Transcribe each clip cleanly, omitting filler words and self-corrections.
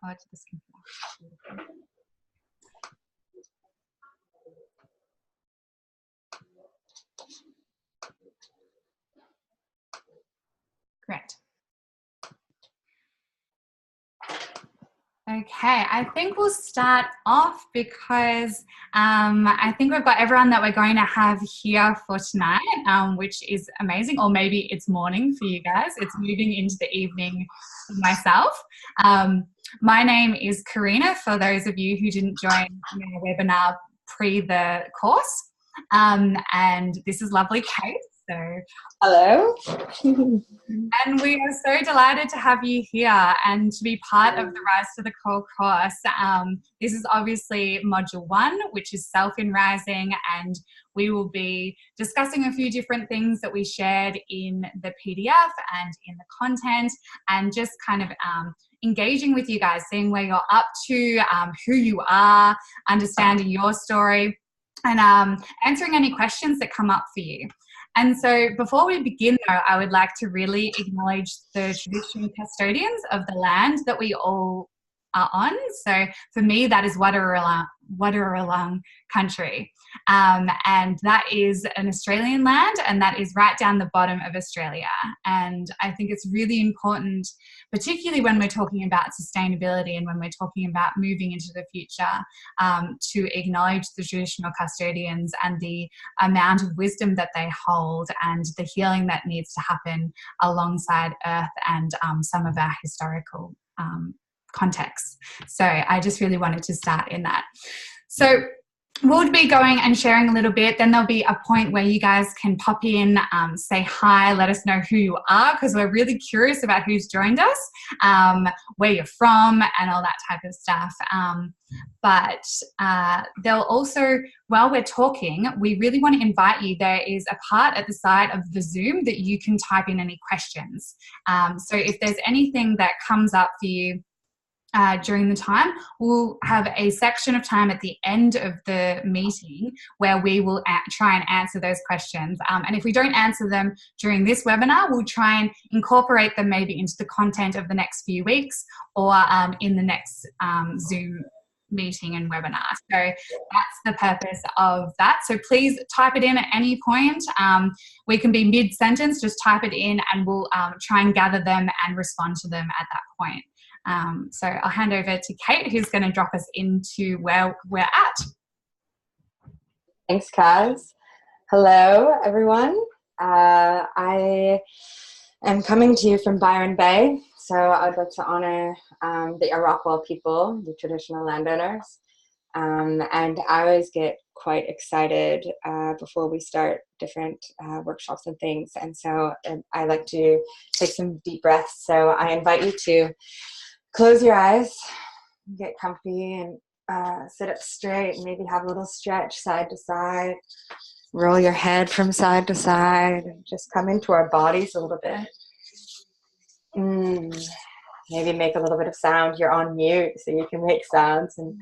forward to this computer. Great. Okay, I think we'll start off because I think we've got everyone that we're going to have here for tonight, which is amazing, or maybe it's morning for you guys. It's moving into the evening for myself. My name is Karina, for those of you who didn't join our webinar pre the course. And this is lovely Kate. So, hello. And we are so delighted to have you here and to be part of the Rise to the Core course. This is obviously module 1, which is self-in-rising, and we will be discussing a few different things that we shared in the PDF and in the content, and just kind of engaging with you guys, seeing where you're up to, who you are, understanding your story, and answering any questions that come up for you. And so before we begin, though, I would like to really acknowledge the traditional custodians of the land that we all are on. So for me, that is Wadawurrung country. And that is an Australian land, and that is right down the bottom of Australia. And I think it's really important, particularly when we're talking about sustainability and when we're talking about moving into the future, to acknowledge the traditional custodians and the amount of wisdom that they hold and the healing that needs to happen alongside Earth and some of our historical context. So I just really wanted to start in that. So we'll be going and sharing a little bit. Then there'll be a point where you guys can pop in, say hi, let us know who you are, because we're really curious about who's joined us, where you're from, and all that type of stuff. But they'll also, while we're talking, we really want to invite you. There is a part at the side of the Zoom that you can type in any questions. So if there's anything that comes up for you during the time, we'll have a section of time at the end of the meeting where we will try and answer those questions. And if we don't answer them during this webinar, we'll try and incorporate them maybe into the content of the next few weeks, or in the next Zoom meeting and webinar. So that's the purpose of that. So please type it in at any point. We can be mid-sentence, just type it in, and we'll try and gather them and respond to them at that point. So I'll hand over to Kate, who's going to drop us into where we're at. Thanks, Kaz. Hello, everyone. I am coming to you from Byron Bay. So I'd like to honor the Arakwal people, the traditional landowners. And I always get quite excited before we start different workshops and things. And so I like to take some deep breaths. So I invite you to close your eyes, get comfy, and sit up straight, and maybe have a little stretch side to side. Roll your head from side to side, and just come into our bodies a little bit. Maybe make a little bit of sound. You're on mute, so you can make sounds, and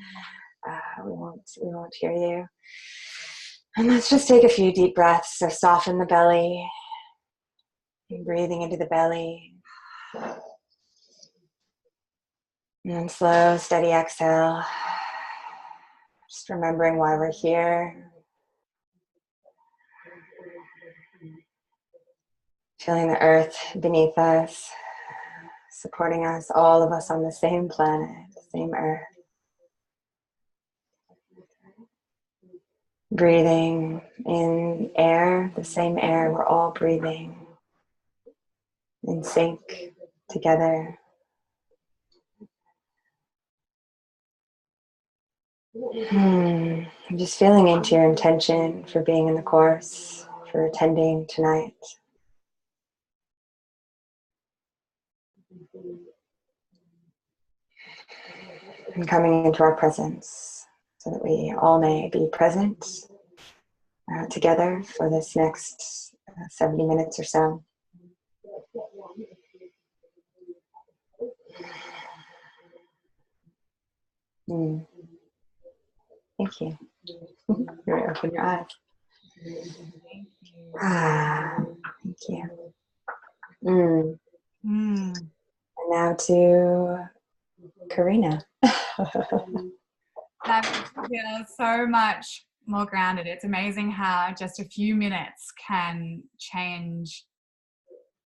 we won't hear you. And let's just take a few deep breaths. So soften the belly, and breathing into the belly. And slow, steady exhale. Just remembering why we're here. Feeling the earth beneath us, supporting us, all of us on the same planet, the same earth. Breathing in air, the same air, we're all breathing in sync together. I'm just feeling into your intention for being in the course, for attending tonight. And coming into our presence so that we all may be present together for this next 70 minutes or so. Thank you. You're open your eyes. Thank you. And now to Karina. That makes me feel so much more grounded. It's amazing how just a few minutes can change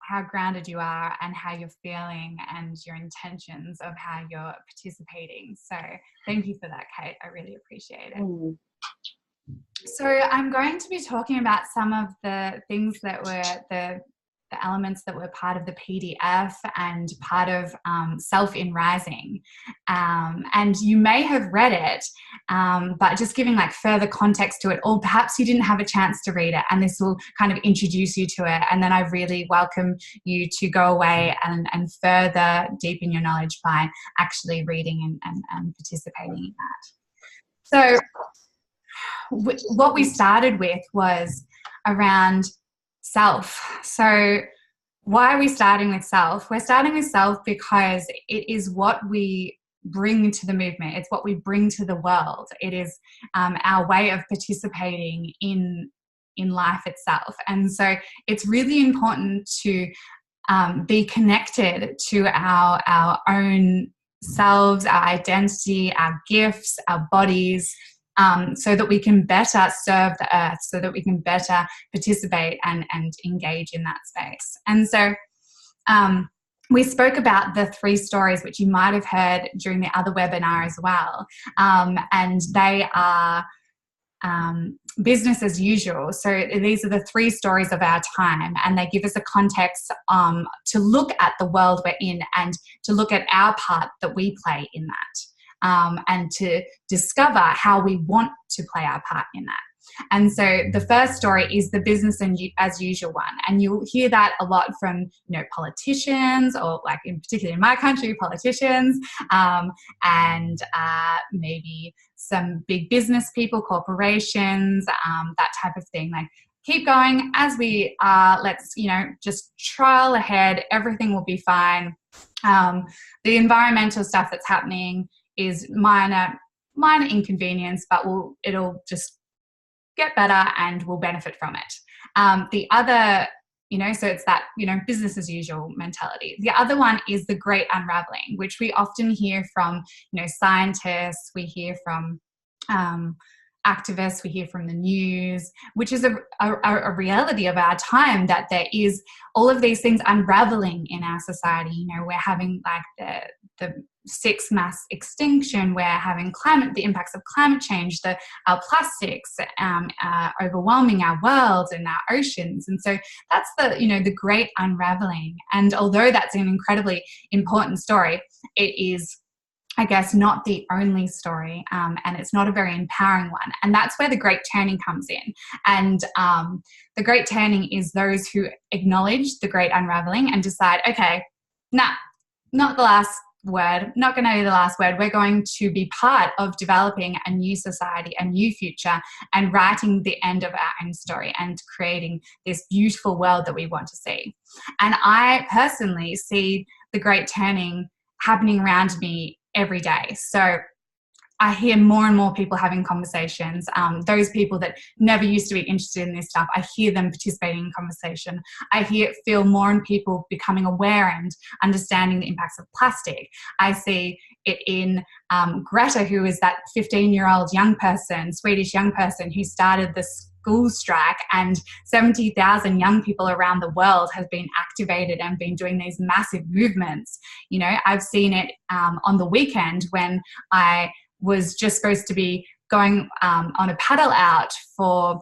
how grounded you are and how you're feeling and your intentions of how you're participating. So thank you for that, Kate. I really appreciate it. So I'm going to be talking about some of the things that were the elements that were part of the PDF and part of Self in Rising. And you may have read it, but just giving like further context to it, or perhaps you didn't have a chance to read it, and this will kind of introduce you to it. And then I really welcome you to go away and further deepen your knowledge by actually reading and participating in that. So what we started with was around self. So why are we starting with self? We're starting with self because it is what we bring to the movement. It's what we bring to the world. It is our way of participating in life itself. And so it's really important to be connected to our own selves, our identity, our gifts, our bodies, so that we can better serve the earth, so that we can better participate and engage in that space. And so we spoke about the 3 stories, which you might have heard during the other webinar as well. And they are business as usual. So these are the 3 stories of our time, and they give us a context to look at the world we're in and to look at our part that we play in that. And to discover how we want to play our part in that. And so the first story is the business as usual one. And you'll hear that a lot from, politicians, or like in particular in my country, politicians, and maybe some big business people, corporations, that type of thing. Like, keep going as we are. Let's, just trial ahead. Everything will be fine. The environmental stuff that's happening is minor inconvenience, but it'll just get better and we'll benefit from it. The other, so it's that, business as usual mentality. The other one is the great unraveling, which we often hear from, scientists, we hear from activists, we hear from the news, which is a reality of our time, that there is all of these things unraveling in our society. We're having like the 6th mass extinction, we're having the impacts of climate change, our plastics overwhelming our world and our oceans. And so that's the great unraveling. And although that's an incredibly important story, it is, I guess, not the only story, and it's not a very empowering one. And that's where the great turning comes in. And the great turning is those who acknowledge the great unraveling and decide, okay, not the last word, not going to be the last word. We're going to be part of developing a new society, a new future, and writing the end of our own story and creating this beautiful world that we want to see. And I personally see the great turning happening around me every day. So I hear more and more people having conversations. Those people that never used to be interested in this stuff, I hear them participating in conversation. I feel more and people becoming aware and understanding the impacts of plastic. I see it in Greta, who is that 15-year-old Swedish young person who started the school strike, and 70,000 young people around the world have been activated and been doing these massive movements. I've seen it on the weekend when I was just supposed to be going on a paddle out for,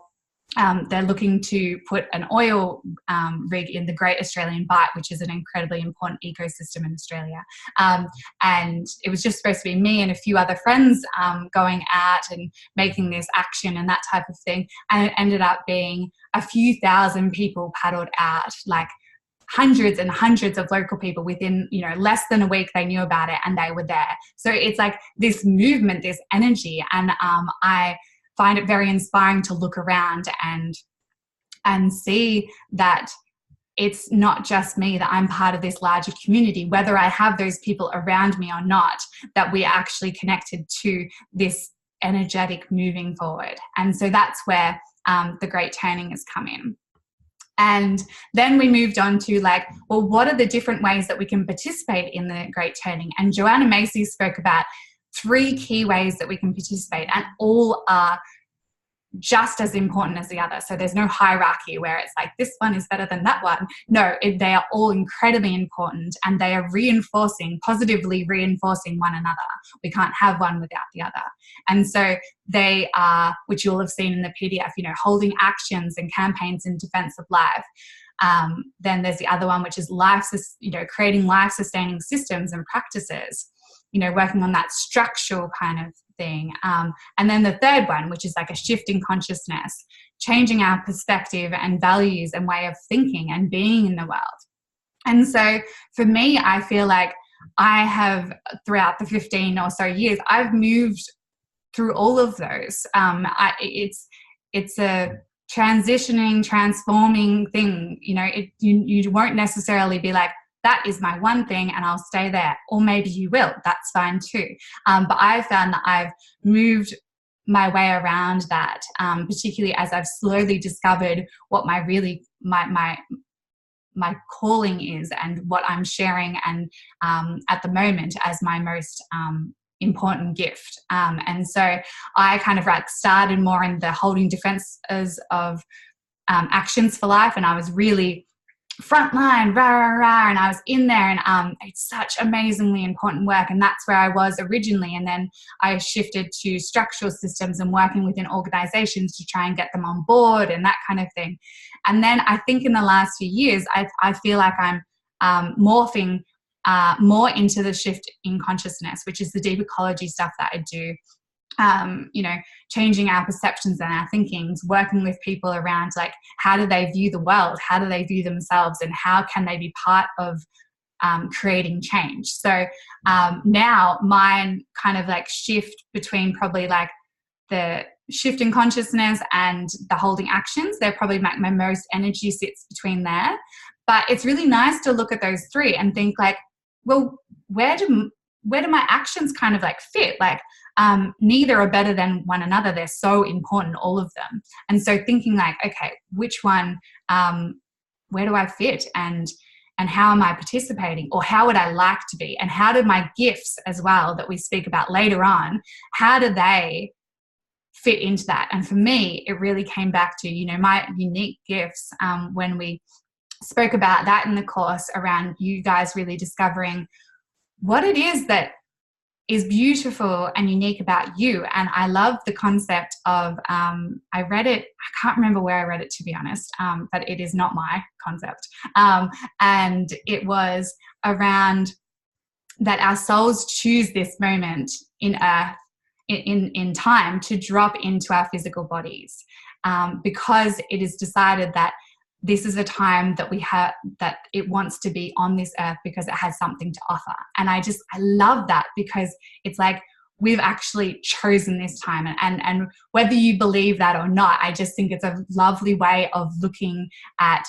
they're looking to put an oil rig in the Great Australian Bight, which is an incredibly important ecosystem in Australia. And it was just supposed to be me and a few other friends going out and making this action and that type of thing. And it ended up being a few thousand people paddled out, like hundreds and hundreds of local people within, less than a week. They knew about it and they were there. So it's like this movement, this energy. And I find it very inspiring to look around and see that it's not just me, that I'm part of this larger community, whether I have those people around me or not, that we're actually connected to this energetic moving forward. And so that's where the great turning has come in. And then we moved on to like, well, what are the different ways that we can participate in the Great Turning? And Joanna Macy spoke about 3 key ways that we can participate, and all are just as important as the other. So there's no hierarchy where it's like this one is better than that one. No, they are all incredibly important, and they are positively reinforcing one another. We can't have one without the other. And so they are, which you'll have seen in the PDF, holding actions and campaigns in defense of life. Then there's the other one, which is creating life-sustaining systems and practices, working on that structural kind of thing. And then the third one, which is like a shift in consciousness, changing our perspective and values and way of thinking and being in the world. And so for me, I feel like I have, throughout the 15 or so years, I've moved through all of those. It's a transitioning, transforming thing. You won't necessarily be like, that is my one thing and I'll stay there. Or maybe you will. That's fine too. But I've found that I've moved my way around that, particularly as I've slowly discovered what my calling is and what I'm sharing and at the moment as my most important gift. And so I kind of started more in the holding defenses of actions for life, and I was really frontline, and I was in there, and it's such amazingly important work, and that's where I was originally. And then I shifted to structural systems and working within organizations to try and get them on board and that kind of thing. And then I think in the last few years, I feel like I'm morphing more into the shift in consciousness, which is the deep ecology stuff that I do. Changing our perceptions and our thinkings, working with people around like, how do they view the world? How do they view themselves? And how can they be part of creating change? So now mine kind of like shift between probably like the shift in consciousness and the holding actions. They're probably my most energy sits between there. But it's really nice to look at those 3 and think like, well, where do my actions kind of like fit? Like, neither are better than one another. They're so important, all of them. And so thinking like, okay, which one, where do I fit? And how am I participating? Or how would I like to be? And how do my gifts as well that we speak about later on, how do they fit into that? And for me, it really came back to, my unique gifts, when we spoke about that in the course around you guys really discovering what it is that is beautiful and unique about you. And I love the concept of, I read it, I can't remember where I read it, to be honest, but it is not my concept. And it was around that our souls choose this moment in earth, in time, to drop into our physical bodies, because it is decided that this is a time that we have, that it wants to be on this earth because it has something to offer. And I love that, because it's like we've actually chosen this time. And whether you believe that or not, I just think it's a lovely way of looking at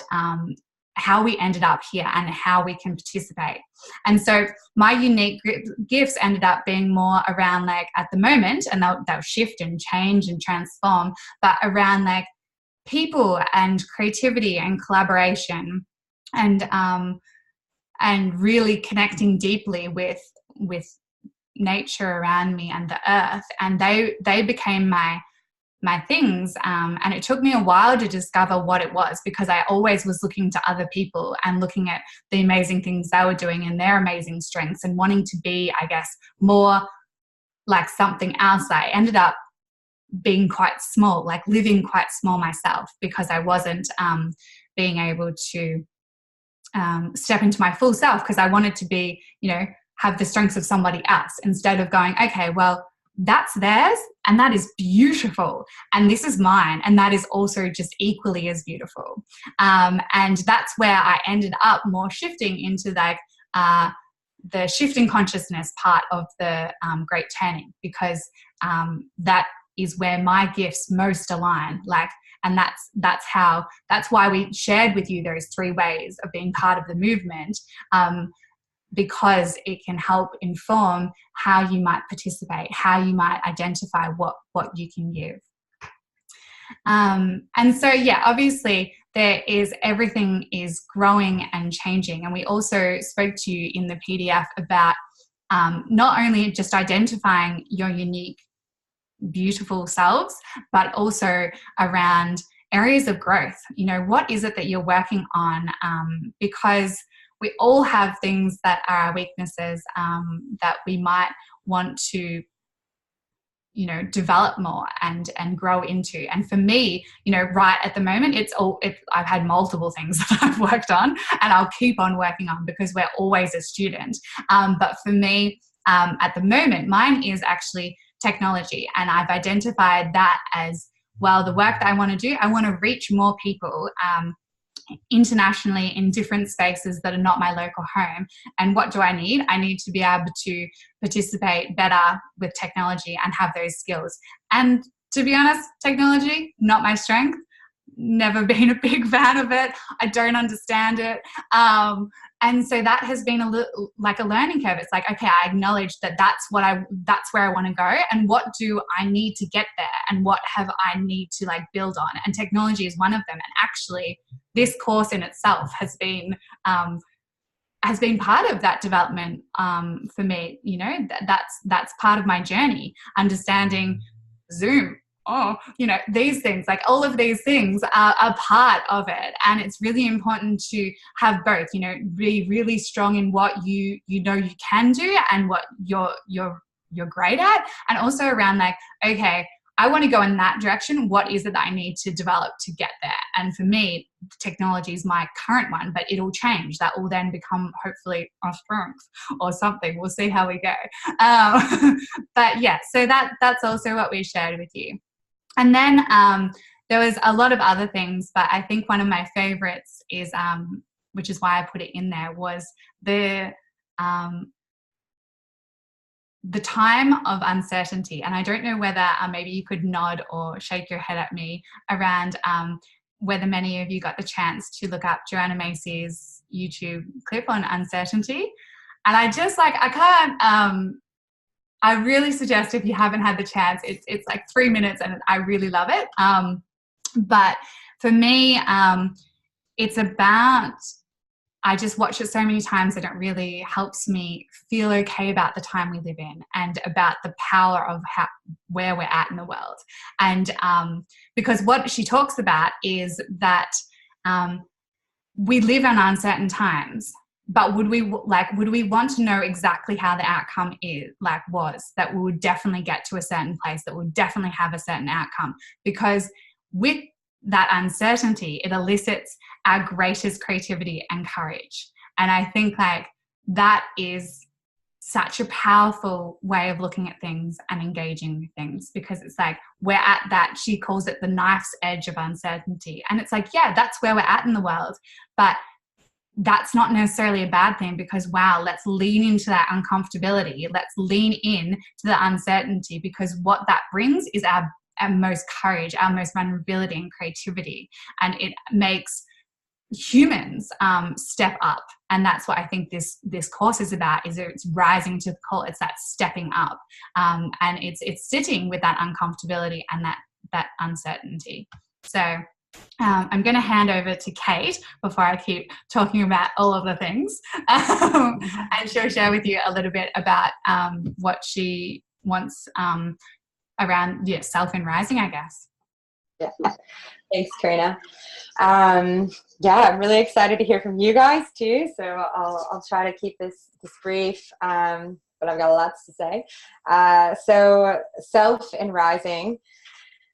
how we ended up here and how we can participate. And so my unique gifts ended up being more around like at the moment, and they'll shift and change and transform, but around like people and creativity and collaboration and really connecting deeply with nature around me and the earth. And they became my things. And it took me a while to discover what it was, because I always was looking to other people and looking at the amazing things they were doing and their amazing strengths and wanting to be, I guess, more like something else. I ended up being quite small, like living quite small myself, because I wasn't being able to step into my full self, because I wanted to be, have the strengths of somebody else, instead of going, okay, well, that's theirs and that is beautiful, and this is mine and that is also just equally as beautiful. And that's where I ended up more shifting into like the shifting consciousness part of the Great Turning, because that is where my gifts most align. Like, and that's why we shared with you those 3 ways of being part of the movement, because it can help inform how you might participate, how you might identify what you can give. And so, yeah, obviously everything is growing and changing. And we also spoke to you in the PDF about not only just identifying your unique, beautiful selves, but also around areas of growth. You know, what is it that you're working on? Because we all have things that are our weaknesses, that we might want to, you know, develop more and grow into. And for me, you know, right at the moment, I've had multiple things that I've worked on, and I'll keep on working on, because we're always a student. But for me, at the moment, mine is actually technology, and I've identified that as, well, the work that I want to do, I want to reach more people internationally in different spaces that are not my local home. And what do I need? I need to be able to participate better with technology and have those skills. And to be honest, technology, not my strength. Never been a big fan of it. I don't understand it. And so that has been a little like a learning curve. It's like, okay, I acknowledge that that's where I want to go, and what do I need to get there, and what have I need to like build on. And technology is one of them. And actually, this course in itself has been part of that development for me. You know, that's part of my journey, understanding Zoom. Oh, you know, these things, like all of these things are part of it. And it's really important to have both, you know, be really strong in what you know you can do and what you're great at. And also around like, okay, I want to go in that direction. What is it that I need to develop to get there? And for me, technology is my current one, but it'll change. That will then become hopefully a strength or something. We'll see how we go. But yeah, so that's also what we shared with you. And then there was a lot of other things, but I think one of my favorites is, which is why I put it in there, was the time of uncertainty. And I don't know whether maybe you could nod or shake your head at me around whether many of you got the chance to look up Joanna Macy's YouTube clip on uncertainty. And I just like, I can't... I really suggest, if you haven't had the chance, it's like 3 minutes and I really love it. But for me, it's about, I just watch it so many times that it really helps me feel okay about the time we live in and about the power of where we're at in the world. And because what she talks about is that we live in uncertain times. But would we want to know exactly how the outcome was, that we would definitely get to a certain place, that would definitely have a certain outcome? Because with that uncertainty, it elicits our greatest creativity and courage. And I think like that is such a powerful way of looking at things and engaging with things, because it's like we're at that, she calls it the knife's edge of uncertainty. And it's like, yeah, that's where we're at in the world. But that's not necessarily a bad thing, because wow, let's lean into that uncomfortability. Let's lean in to the uncertainty, because what that brings is our most courage, our most vulnerability and creativity. And it makes humans step up. And that's what I think this course is about, is it's rising to the call. It's that stepping up. And it's sitting with that uncomfortability and that uncertainty. So I'm going to hand over to Kate before I keep talking about all of the things. And she'll share with you a little bit about what she wants around self and rising, I guess. Yeah. Thanks, Karina. Yeah, I'm really excited to hear from you guys too. So I'll try to keep this brief, but I've got lots to say. So self and rising.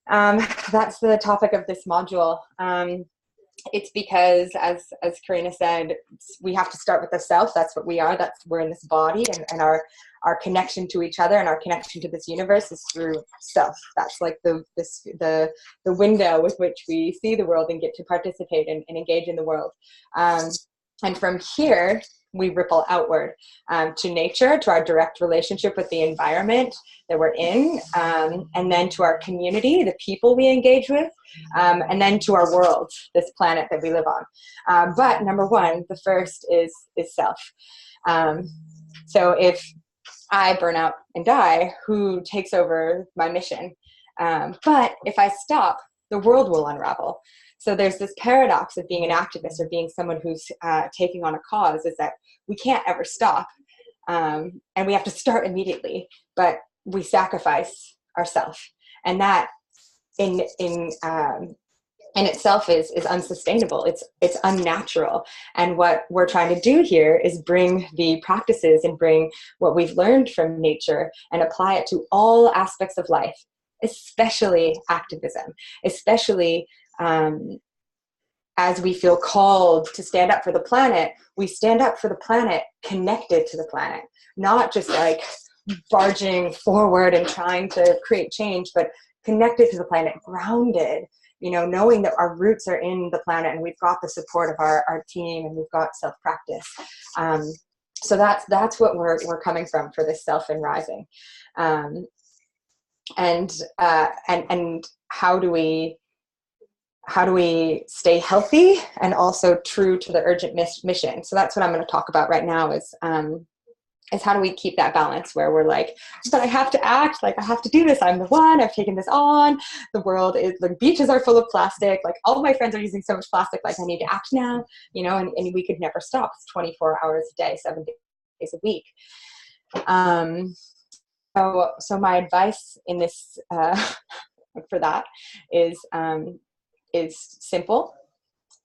That's the topic of this module. It's because, as Karina said, we have to start with the self. That's what we are. We're in this body, and our connection to each other and our connection to this universe is through self. That's like the window with which we see the world and get to participate and engage in the world. And from here, we ripple outward to nature, to our direct relationship with the environment that we're in, and then to our community, the people we engage with, and then to our world, this planet that we live on. But number one, the first is self. So if I burn out and die, who takes over my mission? But if I stop, the world will unravel. So there's this paradox of being an activist or being someone who's taking on a cause, is that we can't ever stop, and we have to start immediately, but we sacrifice ourselves, and that in itself is unsustainable. It's unnatural. And what we're trying to do here is bring the practices and bring what we've learned from nature and apply it to all aspects of life, especially activism, especially as we feel called to stand up for the planet. We stand up for the planet connected to the planet, not just like barging forward and trying to create change, but connected to the planet, grounded, knowing that our roots are in the planet and we've got the support of our team and we've got self-practice. So that's what we're coming from for this Self in Rising. And how do we stay healthy and also true to the urgent mission? So that's what I'm going to talk about right now is how do we keep that balance where we're like, but I have to act, like I have to do this. I'm the one, I've taken this on. The world is, like, beaches are full of plastic. Like, all of my friends are using so much plastic. Like, I need to act now, and we could never stop. It's 24 hours a day, 7 days a week. So my advice in this, for that is simple.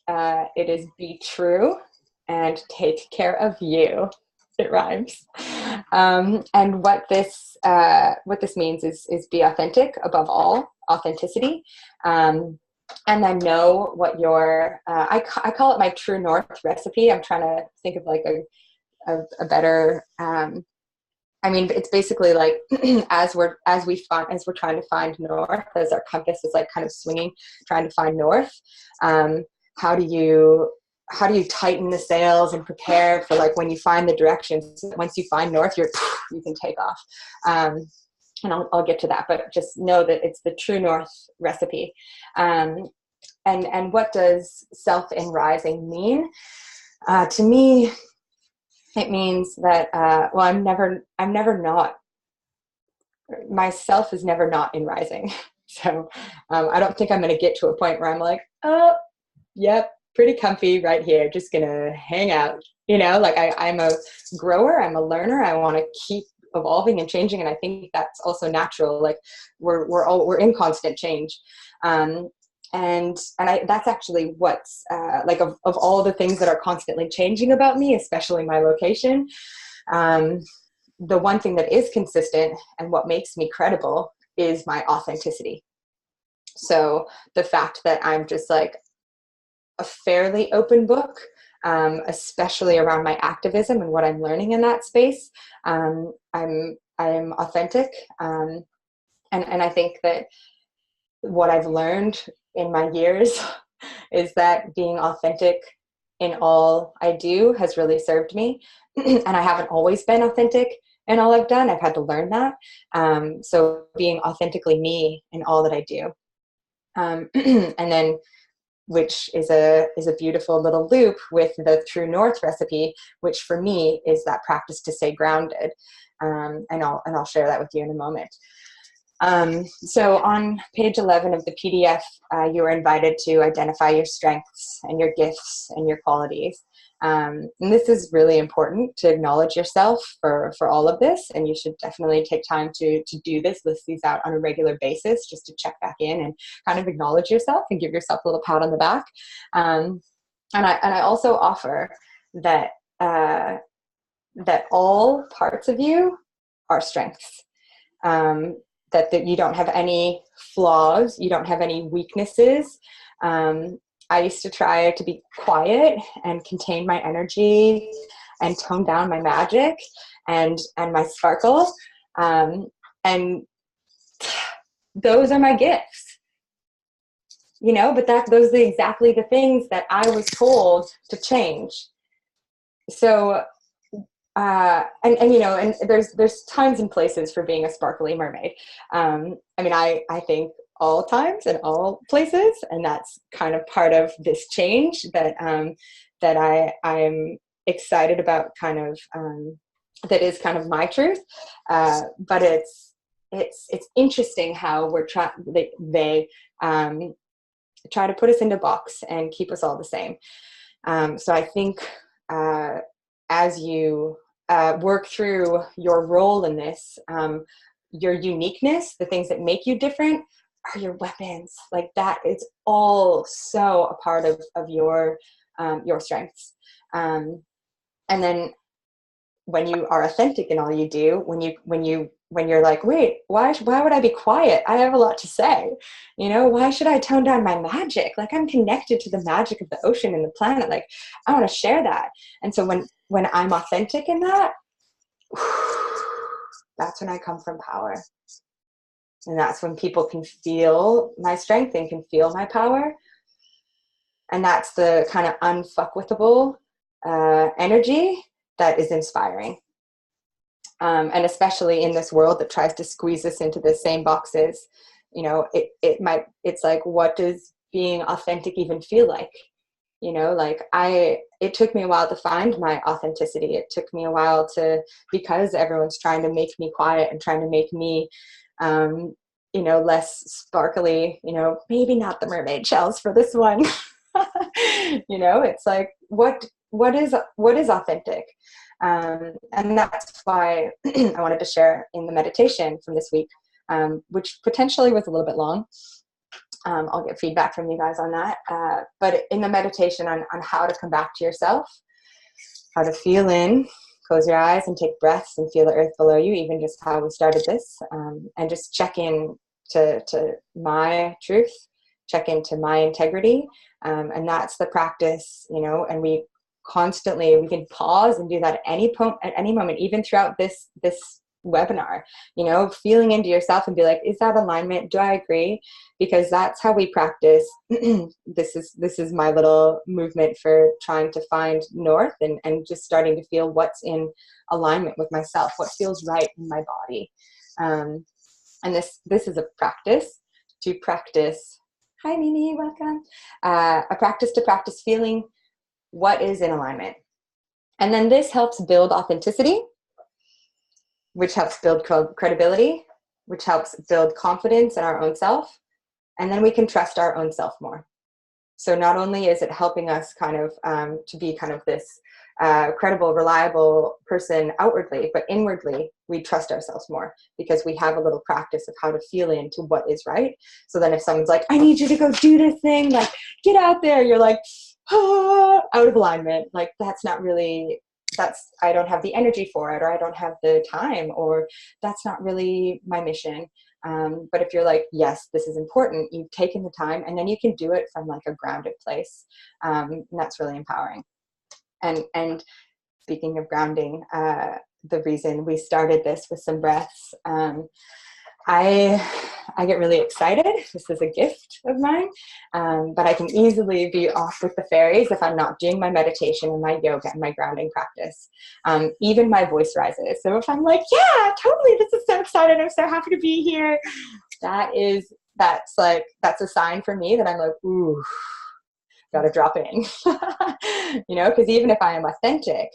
It is be true and take care of you. It rhymes. And what this means is be authentic above all, authenticity. And then know what your, I call it my true north recipe. I'm trying to think of like a better, it's basically like as we're trying to find north, as our compass is like kind of swinging, trying to find north. How do you tighten the sails and prepare for, like, when you find the directions, once you find north, you can take off. And I'll get to that, but just know that it's the true north recipe. And what does Self in Rising mean? To me, it means that, I'm never not, myself is never not in rising. So I don't think I'm going to get to a point where I'm like, oh, yep, pretty comfy right here, just gonna hang out. Like I'm a grower, I'm a learner, I want to keep evolving and changing, and I think that's also natural. Like we're in constant change. That's actually what's like of all the things that are constantly changing about me, especially my location. The one thing that is consistent and what makes me credible is my authenticity. So the fact that I'm just like a fairly open book, especially around my activism and what I'm learning in that space. I'm authentic. And I think that what I've learned in my years is that being authentic in all I do has really served me. And I haven't always been authentic in all I've done. I've had to learn that. So being authentically me in all that I do. And then, which is a beautiful little loop with the true north recipe, which for me is that practice to stay grounded. And I'll share that with you in a moment. So on page 11 of the PDF, you are invited to identify your strengths and your gifts and your qualities. And this is really important to acknowledge yourself for all of this. And you should definitely take time to do this, list these out on a regular basis, just to check back in and kind of acknowledge yourself and give yourself a little pat on the back. And I also offer that all parts of you are strengths. That you don't have any flaws, you don't have any weaknesses. I used to try to be quiet and contain my energy and tone down my magic and my sparkle. And those are my gifts, but those are exactly the things that I was told to change. So, and there's times and places for being a sparkly mermaid. I think all times and all places, and that's kind of part of this change that I'm excited about, kind of that is kind of my truth. But it's interesting how we're try to put us into a box and keep us all the same. So I think as you work through your role in this, your uniqueness, the things that make you different, are your weapons. Like that, it's all so a part of your strengths. And then when you are authentic in all you do, when you're like, wait, why would I be quiet? I have a lot to say. You know, why should I tone down my magic? Like, I'm connected to the magic of the ocean and the planet. Like, I want to share that. And so when I'm authentic in that, that's when I come from power. And that's when people can feel my strength and can feel my power. And that's the kind of unfuckwithable energy that is inspiring. And especially in this world that tries to squeeze us into the same boxes, you know, it's like, what does being authentic even feel like? You know, like it took me a while to find my authenticity. It took me a while because everyone's trying to make me quiet and trying to make me, you know, less sparkly, you know, maybe not the mermaid shells for this one. You know, it's like, what is authentic? And that's why I wanted to share in the meditation from this week, which potentially was a little bit long. I'll get feedback from you guys on that. But in the meditation on how to come back to yourself, how to feel in, close your eyes and take breaths and feel the earth below you, even just how we started this, and just check in to my truth, check into my integrity. And that's the practice, you know, and we can pause and do that at any moment, even throughout this webinar, you know, feeling into yourself and be like, is that alignment? Do I agree? Because that's how we practice. This is my little movement for trying to find north and just starting to feel what's in alignment with myself, what feels right in my body. And this is a practice to practice. Hi, Mimi, welcome. A practice to practice feeling what is in alignment. And then this helps build authenticity, which helps build credibility, which helps build confidence in our own self. And then we can trust our own self more. So not only is it helping us kind of to be kind of this credible, reliable person outwardly, but inwardly we trust ourselves more because we have a little practice of how to feel into what is right. So then if someone's like, I need you to go do this thing, like get out there, you're like, out of alignment. Like I don't have the energy for it, or I don't have the time, or that's not really my mission. But if you're like, yes, this is important, you've taken the time, and then you can do it from like a grounded place. And that's really empowering. And speaking of grounding, the reason we started this with some breaths, I get really excited. This is a gift of mine, but I can easily be off with the fairies if I'm not doing my meditation and my yoga and my grounding practice. Even my voice rises. So if I'm like, yeah, totally, this is so exciting, I'm so happy to be here, that's a sign for me that I'm like, ooh, gotta drop in. You know, because even if I am authentic,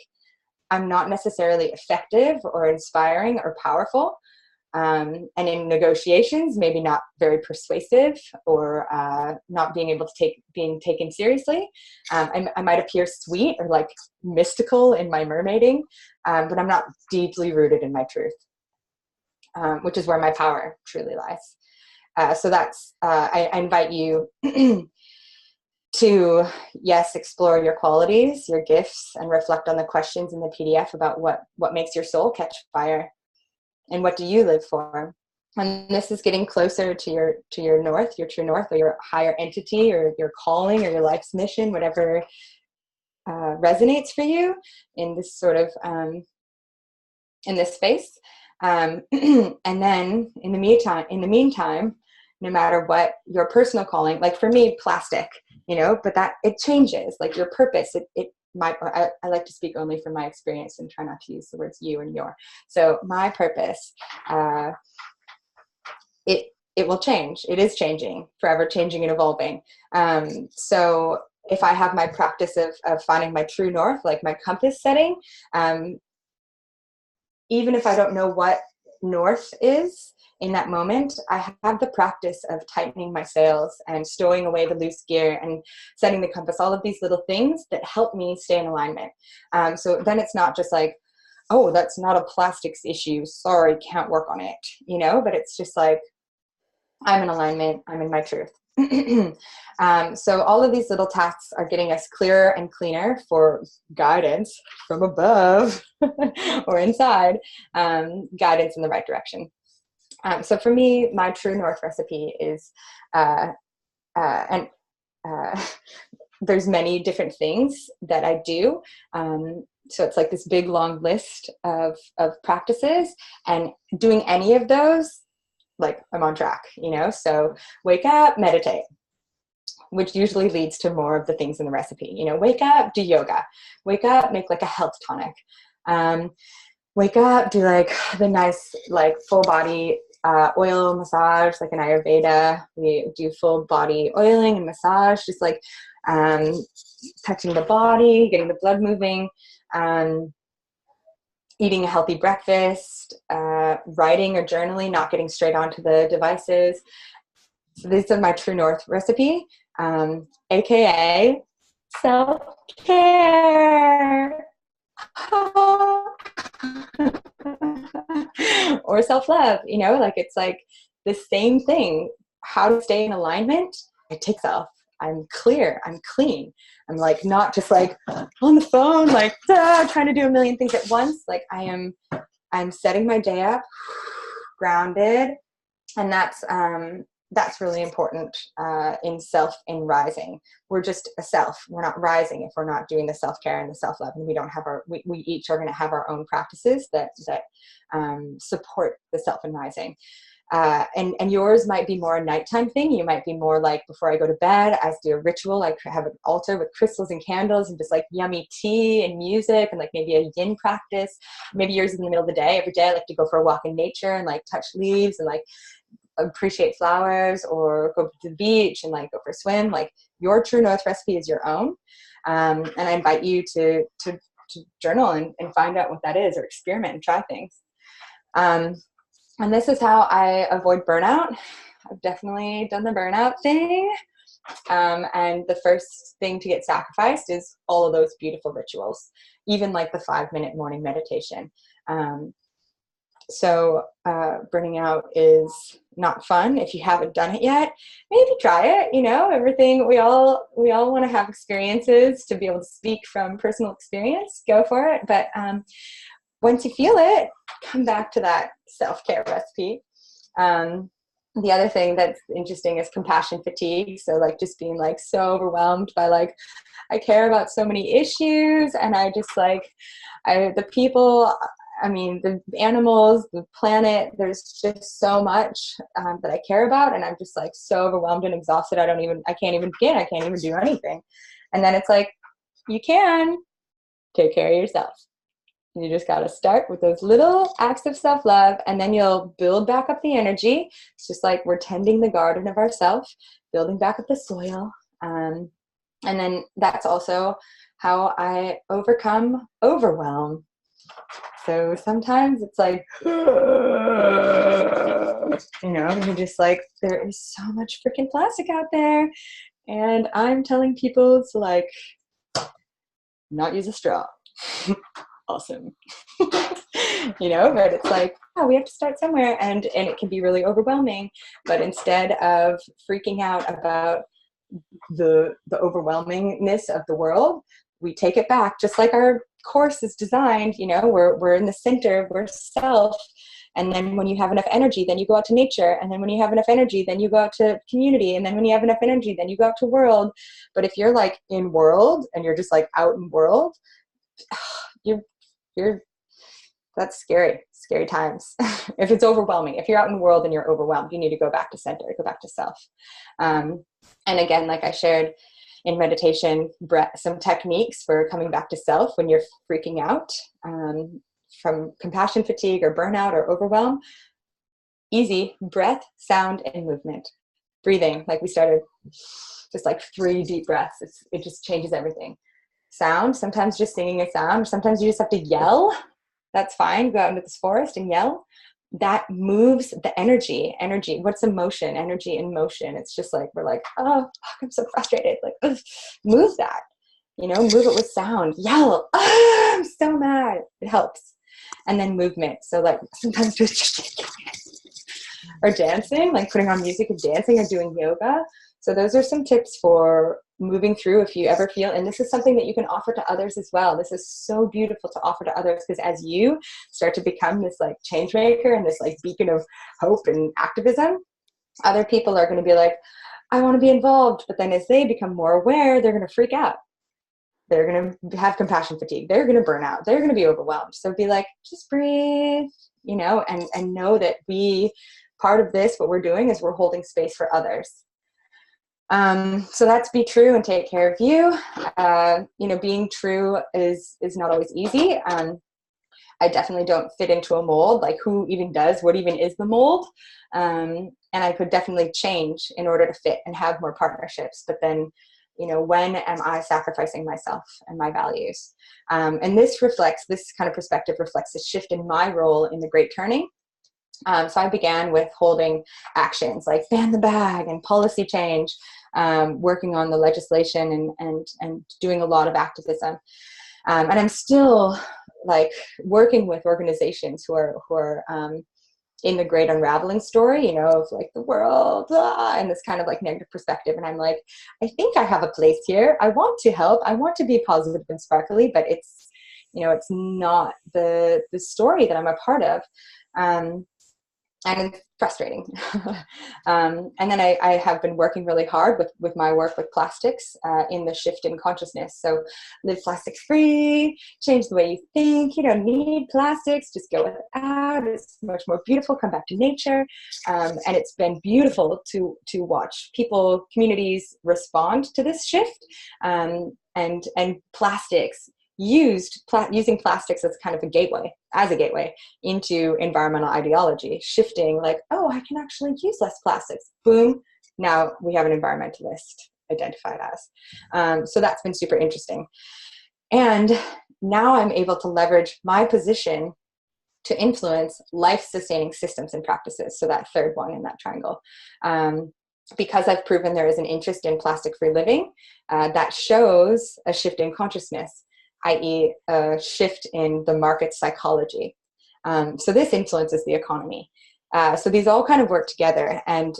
I'm not necessarily effective or inspiring or powerful. And in negotiations, maybe not very persuasive, or not being able to being taken seriously. I might appear sweet or like mystical in my mermaiding, but I'm not deeply rooted in my truth, which is where my power truly lies. So that's, I invite you to, yes, explore your qualities, your gifts, and reflect on the questions in the PDF about what makes your soul catch fire. And what do you live for? And this is getting closer to your north, your true north, or your higher entity, or your calling, or your life's mission, whatever resonates for you in this sort of in this space. And then in the meantime, no matter what your personal calling, like for me, plastic, you know, but that it changes. Like your purpose, I like to speak only from my experience and try not to use the words you and your. So my purpose, it will change. It is changing, forever changing and evolving. So if I have my practice of finding my true north, like my compass setting, even if I don't know what north is, in that moment, I have the practice of tightening my sails and stowing away the loose gear and setting the compass, all of these little things that help me stay in alignment. So then it's not just like, oh, that's not a plastics issue, sorry, can't work on it, you know, but it's just like, I'm in alignment, I'm in my truth. So all of these little tasks are getting us clearer and cleaner for guidance from above or inside, guidance in the right direction. So for me, my true north recipe is, there's many different things that I do. So it's like this big long list of practices, and doing any of those, like I'm on track, you know? So wake up, meditate, which usually leads to more of the things in the recipe. You know, wake up, do yoga. Wake up, make like a health tonic. Wake up, do like the nice, like full body oil massage, like an Ayurveda. We do full body oiling and massage, just like touching the body, getting the blood moving, eating a healthy breakfast, writing or journaling, not getting straight onto the devices. So these are my true north recipe, aka self-care. Or self-love, you know, like it's like the same thing. How to stay in alignment? I take self. I'm clear. I'm clean. I'm like not just like on the phone, like trying to do a million things at once. Like I'm setting my day up, grounded, and that's really important in rising. We're just a self. We're not rising if we're not doing the self-care and the self-love, and we don't have we each are going to have our own practices that support the self and rising. And yours might be more a nighttime thing. You might be more like, before I go to bed, I do a ritual. I have an altar with crystals and candles and just like yummy tea and music and like maybe a yin practice. Maybe yours is in the middle of the day. Every day I like to go for a walk in nature and like touch leaves and like appreciate flowers, or go to the beach and like go for a swim. Like your true north recipe is your own. And I invite you to journal and find out what that is, or experiment and try things. And this is how I avoid burnout. I've definitely done the burnout thing. And the first thing to get sacrificed is all of those beautiful rituals, even like the 5-minute morning meditation. So burning out is not fun. If you haven't done it yet, maybe try it. You know, everything, we all want to have experiences to be able to speak from personal experience. Go for it. But once you feel it, come back to that self-care recipe. The other thing that's interesting is compassion fatigue. So like just being like so overwhelmed by like, I care about so many issues, and I just like, the people, I mean, the animals, the planet, there's just so much that I care about, and I'm just like so overwhelmed and exhausted. I can't even begin. I can't even do anything. And then it's like, you can take care of yourself. You just got to start with those little acts of self-love, and then you'll build back up the energy. It's just like we're tending the garden of ourself, building back up the soil. And then that's also how I overcome overwhelm. So sometimes it's like, you know, you're just like, there is so much freaking plastic out there, and I'm telling people to like not use a straw. Awesome. You know, but it's like, oh, we have to start somewhere, and it can be really overwhelming. But instead of freaking out about the overwhelmingness of the world, we take it back, just like our course is designed. You know, we're in the center, we're self. And then when you have enough energy, then you go out to nature. And then when you have enough energy, then you go out to community. And then when you have enough energy, then you go out to world. But if you're like in world and you're just like out in world, that's scary times. If it's overwhelming, if you're out in the world and you're overwhelmed, you need to go back to center, go back to self. And again, like I shared in meditation, some techniques for coming back to self when you're freaking out from compassion fatigue or burnout or overwhelm. Easy: breath, sound, and movement. Breathing, like we started, just like 3 deep breaths. It just changes everything. Sound, sometimes just singing a sound. Sometimes you just have to yell. That's fine. Go out into this forest and yell. that moves the energy. What's emotion? Energy in motion. It's just like, we're like, oh, fuck, I'm so frustrated. Like, ugh. Move that, move it with sound, yell, oh, I'm so mad. It helps. And then movement. So like sometimes just or dancing, like putting on music and dancing or doing yoga. So those are some tips for moving through if you ever feel, and this is something that you can offer to others as well. This is so beautiful to offer to others, because as you start to become this like change maker and this like beacon of hope and activism, other people are going to be like, I want to be involved. But then as they become more aware, they're going to freak out. They're going to have compassion fatigue. They're going to burn out. They're going to be overwhelmed. So be like, just breathe, and know that part of this, what we're doing is we're holding space for others. So that's be true and take care of you. Being true is not always easy. I definitely don't fit into a mold. Like, who even does? What even is the mold? And I could definitely change in order to fit and have more partnerships. But then, when am I sacrificing myself and my values? And this kind of perspective reflects a shift in my role in the Great Turning. So I began with holding actions like ban the bag and policy change, working on the legislation and doing a lot of activism. And I'm still like working with organizations who are in the great unraveling story, of like the world and this kind of like negative perspective. And I'm like, I think I have a place here. I want to help. I want to be positive and sparkly, but it's not the story that I'm a part of. And it's frustrating. And then I have been working really hard with my work with plastics in the shift in consciousness. So live plastic free, change the way you think. You don't need plastics, just go without. It's much more beautiful. Come back to nature. And it's been beautiful to watch people, communities respond to this shift. And plastics, using plastics as kind of a gateway into environmental ideology, shifting like, oh, I can actually use less plastics. Boom. Now we have an environmentalist identified as. So that's been super interesting. And now I'm able to leverage my position to influence life-sustaining systems and practices. So that third one in that triangle. Because I've proven there is an interest in plastic-free living, that shows a shift in consciousness, i.e. a shift in the market psychology. So this influences the economy. So these all kind of work together. And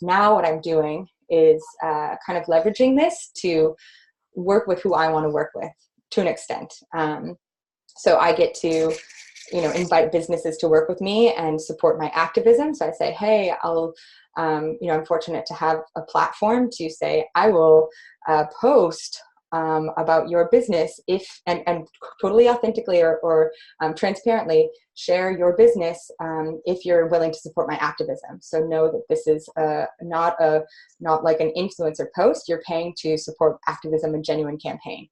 now what I'm doing is kind of leveraging this to work with who I want to work with to an extent. So I get to, invite businesses to work with me and support my activism. So I say, hey, I'm fortunate to have a platform to say, I will post about your business and totally authentically or transparently share your business if you're willing to support my activism. So know that this is not like an influencer post. You're paying to support activism and genuine campaign.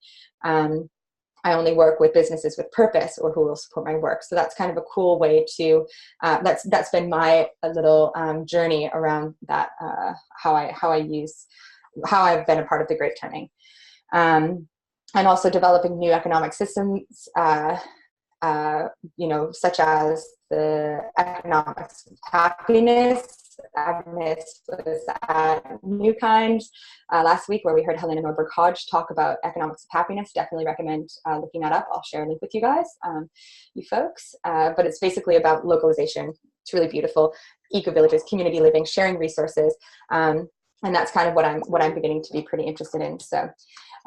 I only work with businesses with purpose or who will support my work. So that's kind of a cool way to, that's been my little journey around that, how I've been a part of the Great Turning. And also developing new economic systems, such as the economics of happiness. Agnes was at New Kind last week, where we heard Helena Norberg Hodge talk about economics of happiness. Definitely recommend looking that up. I'll share a link with you guys, you folks. But it's basically about localization. It's really beautiful. Eco-villages, community living, sharing resources. And that's kind of what I'm beginning to be pretty interested in. So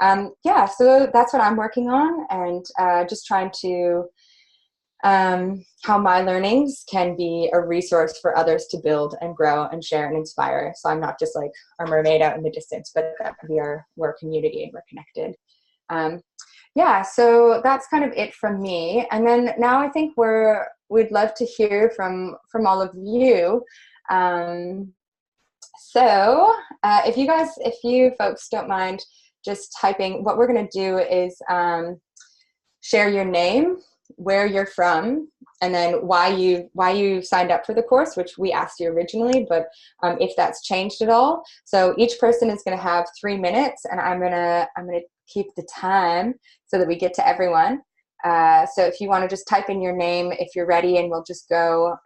so that's what I'm working on, and just trying to how my learnings can be a resource for others to build and grow and share and inspire. So I'm not just like a mermaid out in the distance, but that we're a community and we're connected. So that's kind of it from me. And then now I think we'd love to hear from all of you. If you folks don't mind just typing, what we're going to do is share your name, where you're from, and then why you signed up for the course, which we asked you originally, but if that's changed at all. So each person is going to have 3 minutes, and I'm gonna keep the time so that we get to everyone. So if you want to just type in your name if you're ready, and we'll just go,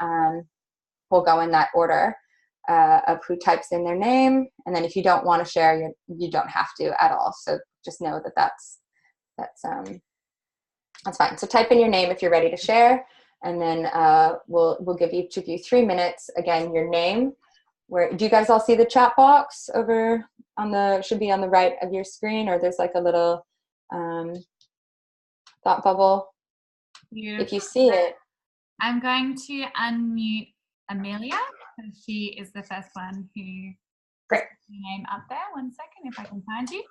we'll go in that order of who types in their name. And then if you don't want to share, you don't have to at all. So just know that that's fine. So type in your name if you're ready to share, and then we'll give each of you 3 minutes. Again, your name. Where do you guys all see the chat box over on the, should be on the right of your screen, or there's like a little thought bubble? Beautiful. If you see it. I'm going to unmute Amelia, because she is the first one who Great. Your name up there. 1 second, if I can find you.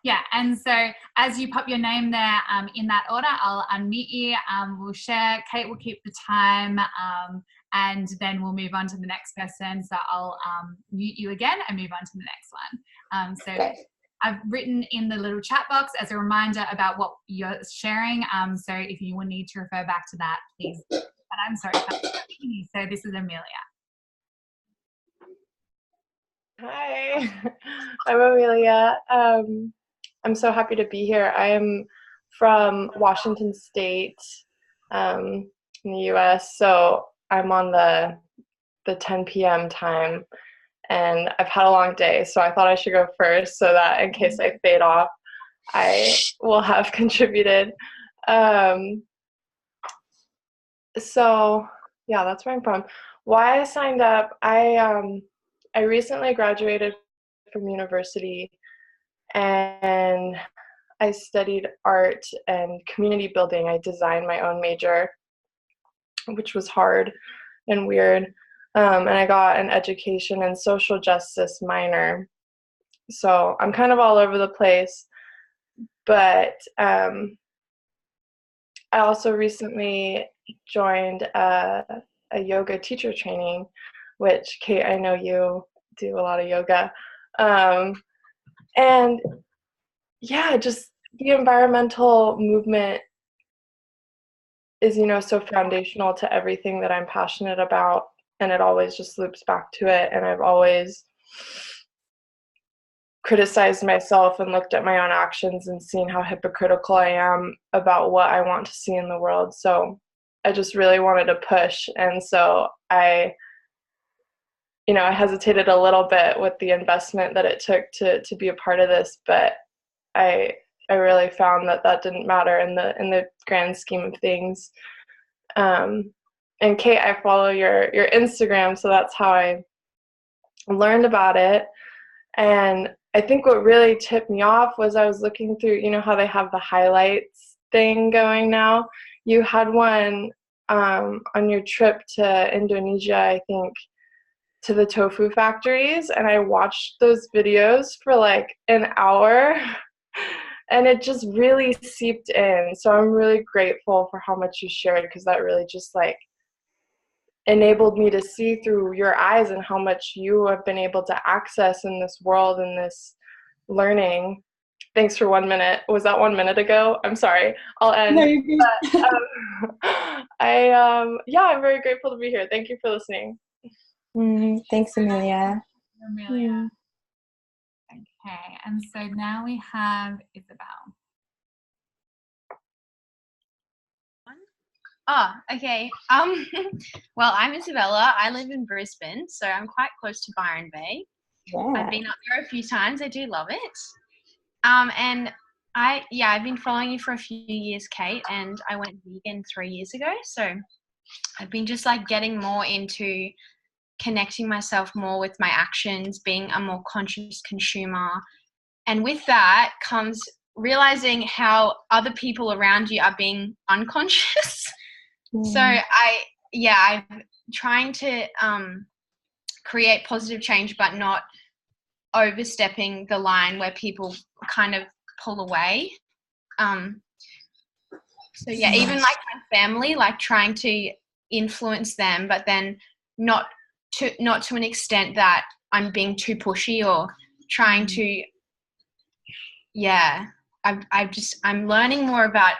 Yeah, and so as you pop your name there in that order, I'll unmute you. We'll share. Kate will keep the time, and then we'll move on to the next person. So I'll mute you again and move on to the next one. Okay. I've written in the little chat box as a reminder about what you're sharing. So if you will need to refer back to that, please. But I'm sorry. So this is Amelia. Hi, I'm Amelia. I'm so happy to be here. I am from Washington State, in the US, so I'm on the 10 p.m. time, and I've had a long day, so I thought I should go first so that in case I fade off, I will have contributed. So yeah, that's where I'm from. Why I signed up, I recently graduated from university, and I studied art and community building. I designed my own major, which was hard and weird. And I got an education and social justice minor. So I'm kind of all over the place. But I also recently joined a yoga teacher training, which, Kate, I know you do a lot of yoga. And yeah, just the environmental movement is, so foundational to everything that I'm passionate about, and it always just loops back to it. And I've always criticized myself and looked at my own actions and seen how hypocritical I am about what I want to see in the world. So I just really wanted to push. And so I hesitated a little bit with the investment that it took to be a part of this, but I really found that didn't matter in the grand scheme of things. And Kate, I follow your Instagram, so that's how I learned about it. And I think what really tipped me off was I was looking through, how they have the highlights thing going now. You had one on your trip to Indonesia, I think, to the tofu factories, and I watched those videos for like an hour, and it just really seeped in. So I'm really grateful for how much you shared, because that really just like enabled me to see through your eyes and how much you have been able to access in this world and this learning. Thanks for 1 minute. Was that 1 minute ago? I'm sorry. I'll end. No, But, I'm very grateful to be here. Thank you for listening. Thanks, Amelia. Amelia. Okay, and so now we have Isabel. Oh, okay. Well, I'm Isabella. I live in Brisbane, so I'm quite close to Byron Bay. Yeah. I've been up there a few times. I do love it. And I've been following you for a few years, Kate, and I went vegan 3 years ago. So I've been just like getting more into connecting myself more with my actions, being a more conscious consumer. And with that comes realizing how other people around you are being unconscious. So I'm trying to create positive change, but not overstepping the line where people kind of pull away. So yeah, even like my family, like trying to influence them, but then not to an extent that I'm being too pushy or trying to. Yeah, I'm learning more about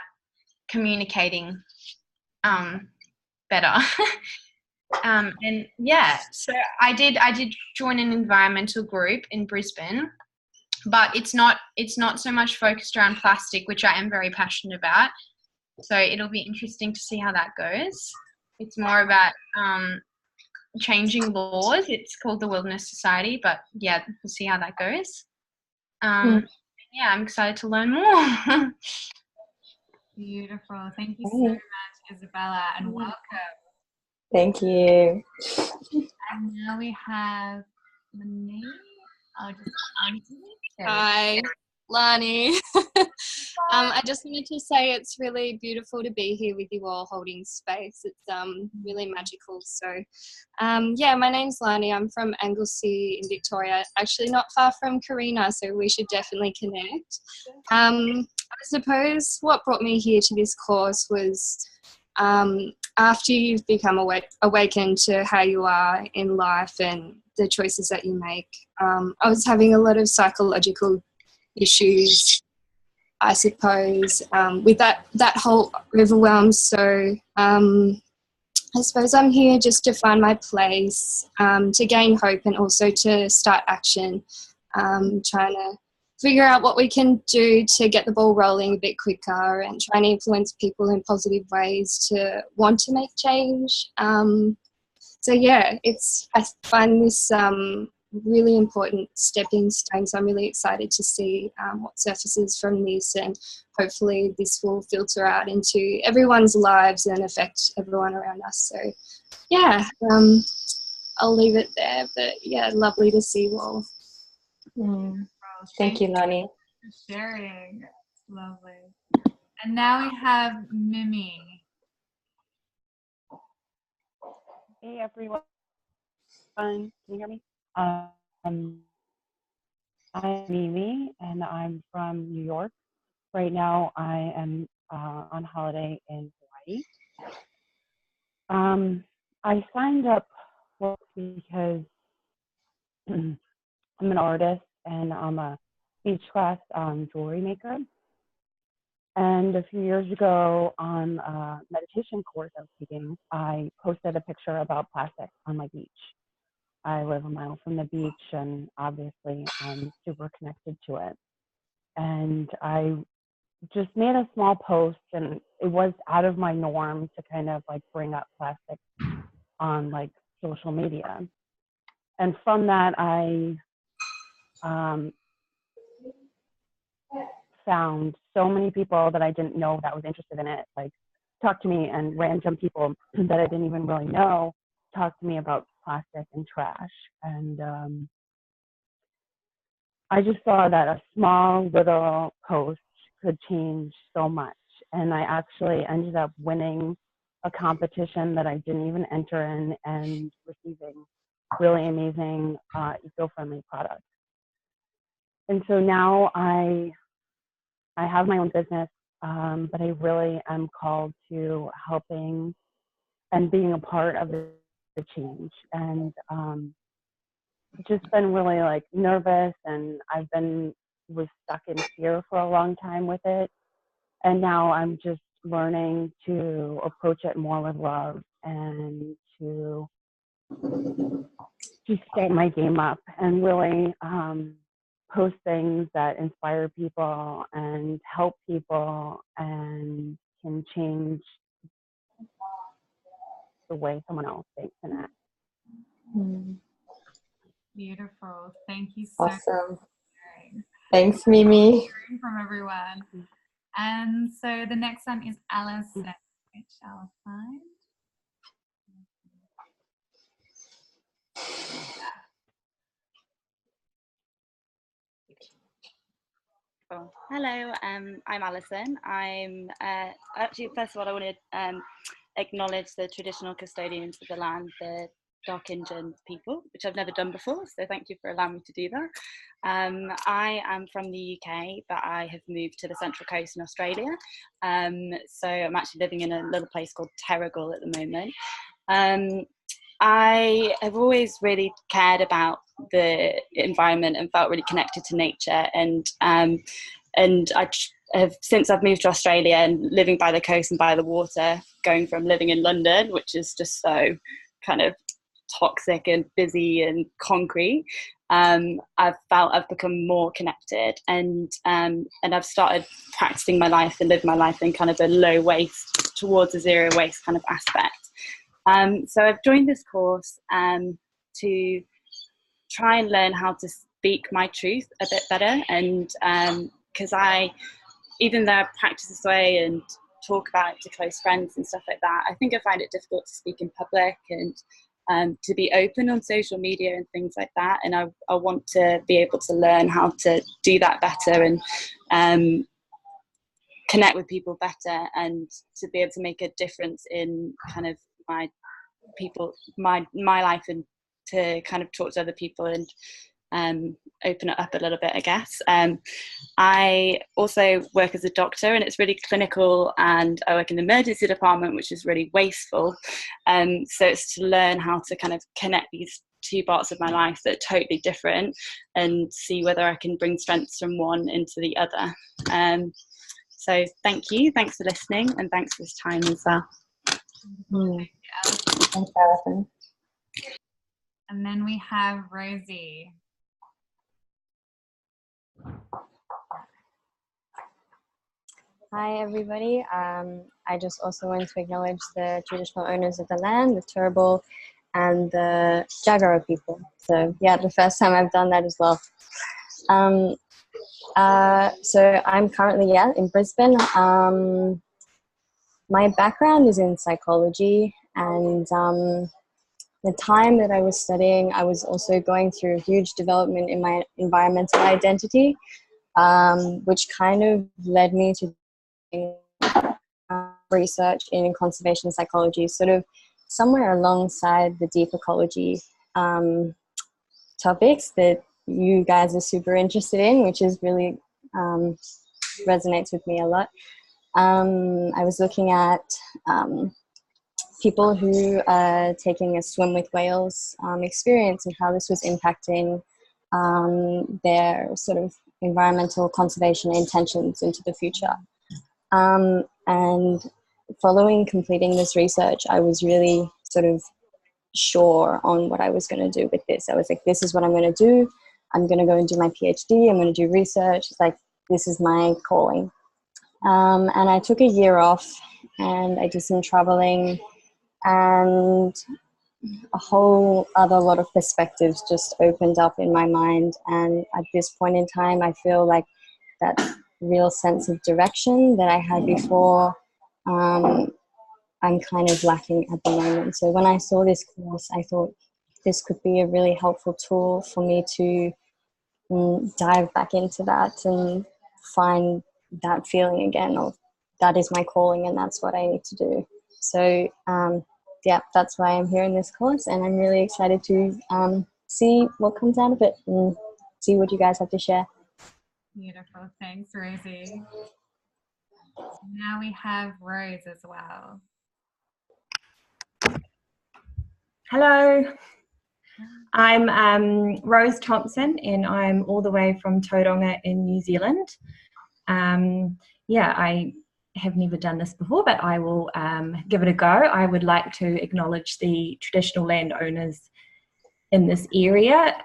communicating better. And yeah, so I did join an environmental group in Brisbane, but it's not so much focused around plastic, which I am very passionate about. So it'll be interesting to see how that goes. It's more about changing laws. It's called the Wilderness Society, but yeah, we'll see how that goes. Yeah, I'm excited to learn more. Beautiful. Thank you so much, Isabella, and welcome. Thank you. And now we have Lani. I'll just Hi, Lani. I just wanted to say it's really beautiful to be here with you all holding space. It's really magical. So yeah, my name's Lani. I'm from Anglesea in Victoria, actually not far from Karina, so we should definitely connect. I suppose what brought me here to this course was after you've become awakened to how you are in life and the choices that you make. I was having a lot of psychological issues, I suppose, with that whole overwhelm. So I suppose I'm here just to find my place, to gain hope and also to start action, trying to figure out what we can do to get the ball rolling a bit quicker and trying to influence people in positive ways to want to make change. So yeah, I find this really important stepping stone. So I'm really excited to see what surfaces from this, and hopefully this will filter out into everyone's lives and affect everyone around us. So yeah, I'll leave it there. But yeah, lovely to see you all. Thank you, Lani. For sharing. Lovely. And now we have Mimi. Hey everyone, can you hear me? I'm Mimi and I'm from New York. Right now I am on holiday in Hawaii. I signed up because I'm an artist and I'm a beach class jewelry maker. And a few years ago on a meditation course I was taking, I posted a picture about plastic on my beach. I live a mile from the beach and obviously I'm super connected to it. And I just made a small post, and it was out of my norm to kind of like bring up plastic on like social media. And from that, I found so many people that I didn't know that was interested in it, like talk to me, and random people that I didn't even really know talk to me about plastic and trash. And I just saw that a small little post could change so much. And I actually ended up winning a competition that I didn't even enter in and receiving really amazing eco-friendly products. And so now I have my own business, but I really am called to helping and being a part of the change. And just been really like nervous, and was stuck in fear for a long time with it. And now I'm just learning to approach it more with love and to step my game up and really post things that inspire people and help people and can change the way someone else thinks and acts. Beautiful. Thank you so much for sharing. Thanks, Mimi. From everyone. And so the next one is Alison, which I'll find. Oh, hello, I'm Alison. I'm actually, first of all, I want to acknowledge the traditional custodians of the land, the Darkinjung people, which I've never done before, so thank you for allowing me to do that. I am from the UK, but I have moved to the Central Coast in Australia. So I'm actually living in a little place called Terrigal at the moment. I have always really cared about the environment and felt really connected to nature, and I have, since I've moved to Australia and living by the coast and by the water, going from living in London, which is just so kind of toxic and busy and concrete, I've felt I've become more connected, and I've started practicing my life and live my life in kind of a low waste towards a zero waste kind of aspect. So I've joined this course to try and learn how to speak my truth a bit better, and because even though I practice this way and talk about it to close friends and stuff like that, I think I find it difficult to speak in public and to be open on social media and things like that. And I want to be able to learn how to do that better and connect with people better, and to be able to make a difference in kind of my life, and to kind of talk to other people and open it up a little bit, I guess. I also work as a doctor, and it's really clinical, and I work in the emergency department, which is really wasteful. So it's to learn how to kind of connect these two parts of my life that are totally different, and see whether I can bring strengths from one into the other. So thanks for listening, and thanks for this time as well. Thanks, Alison. And then we have Rosie. Hi everybody. I just also want to acknowledge the traditional owners of the land, the Turrbal and the Jagera people. So yeah, the first time I've done that as well. So I'm currently in Brisbane. My background is in psychology, and the time that I was studying, I was also going through a huge development in my environmental identity, which kind of led me to research in conservation psychology, sort of somewhere alongside the deep ecology topics that you guys are super interested in, which is really resonates with me a lot. I was looking at people who are taking a swim with whales experience, and how this was impacting their sort of environmental conservation intentions into the future. And following completing this research, I was really sort of sure on what I was going to do with this. I was like, this is what I'm going to do. I'm going to go and do my PhD. I'm going to do research. It's like, this is my calling. And I took a year off, and I did some traveling, and a whole other lot of perspectives just opened up in my mind. And at this point in time, I feel like that real sense of direction that I had before, I'm kind of lacking at the moment. So when I saw this course, I thought this could be a really helpful tool for me to dive back into that and find that feeling again of that is my calling and that's what I need to do. So yeah, that's why I'm here in this course, and I'm really excited to see what comes out of it and see what you guys have to share. Beautiful. Thanks, Rosie. Now we have Rose as well. Hello, I'm Rose Thompson, and I'm all the way from Tauranga in New Zealand. Yeah, I have never done this before, but I will give it a go. I would like to acknowledge the traditional landowners in this area.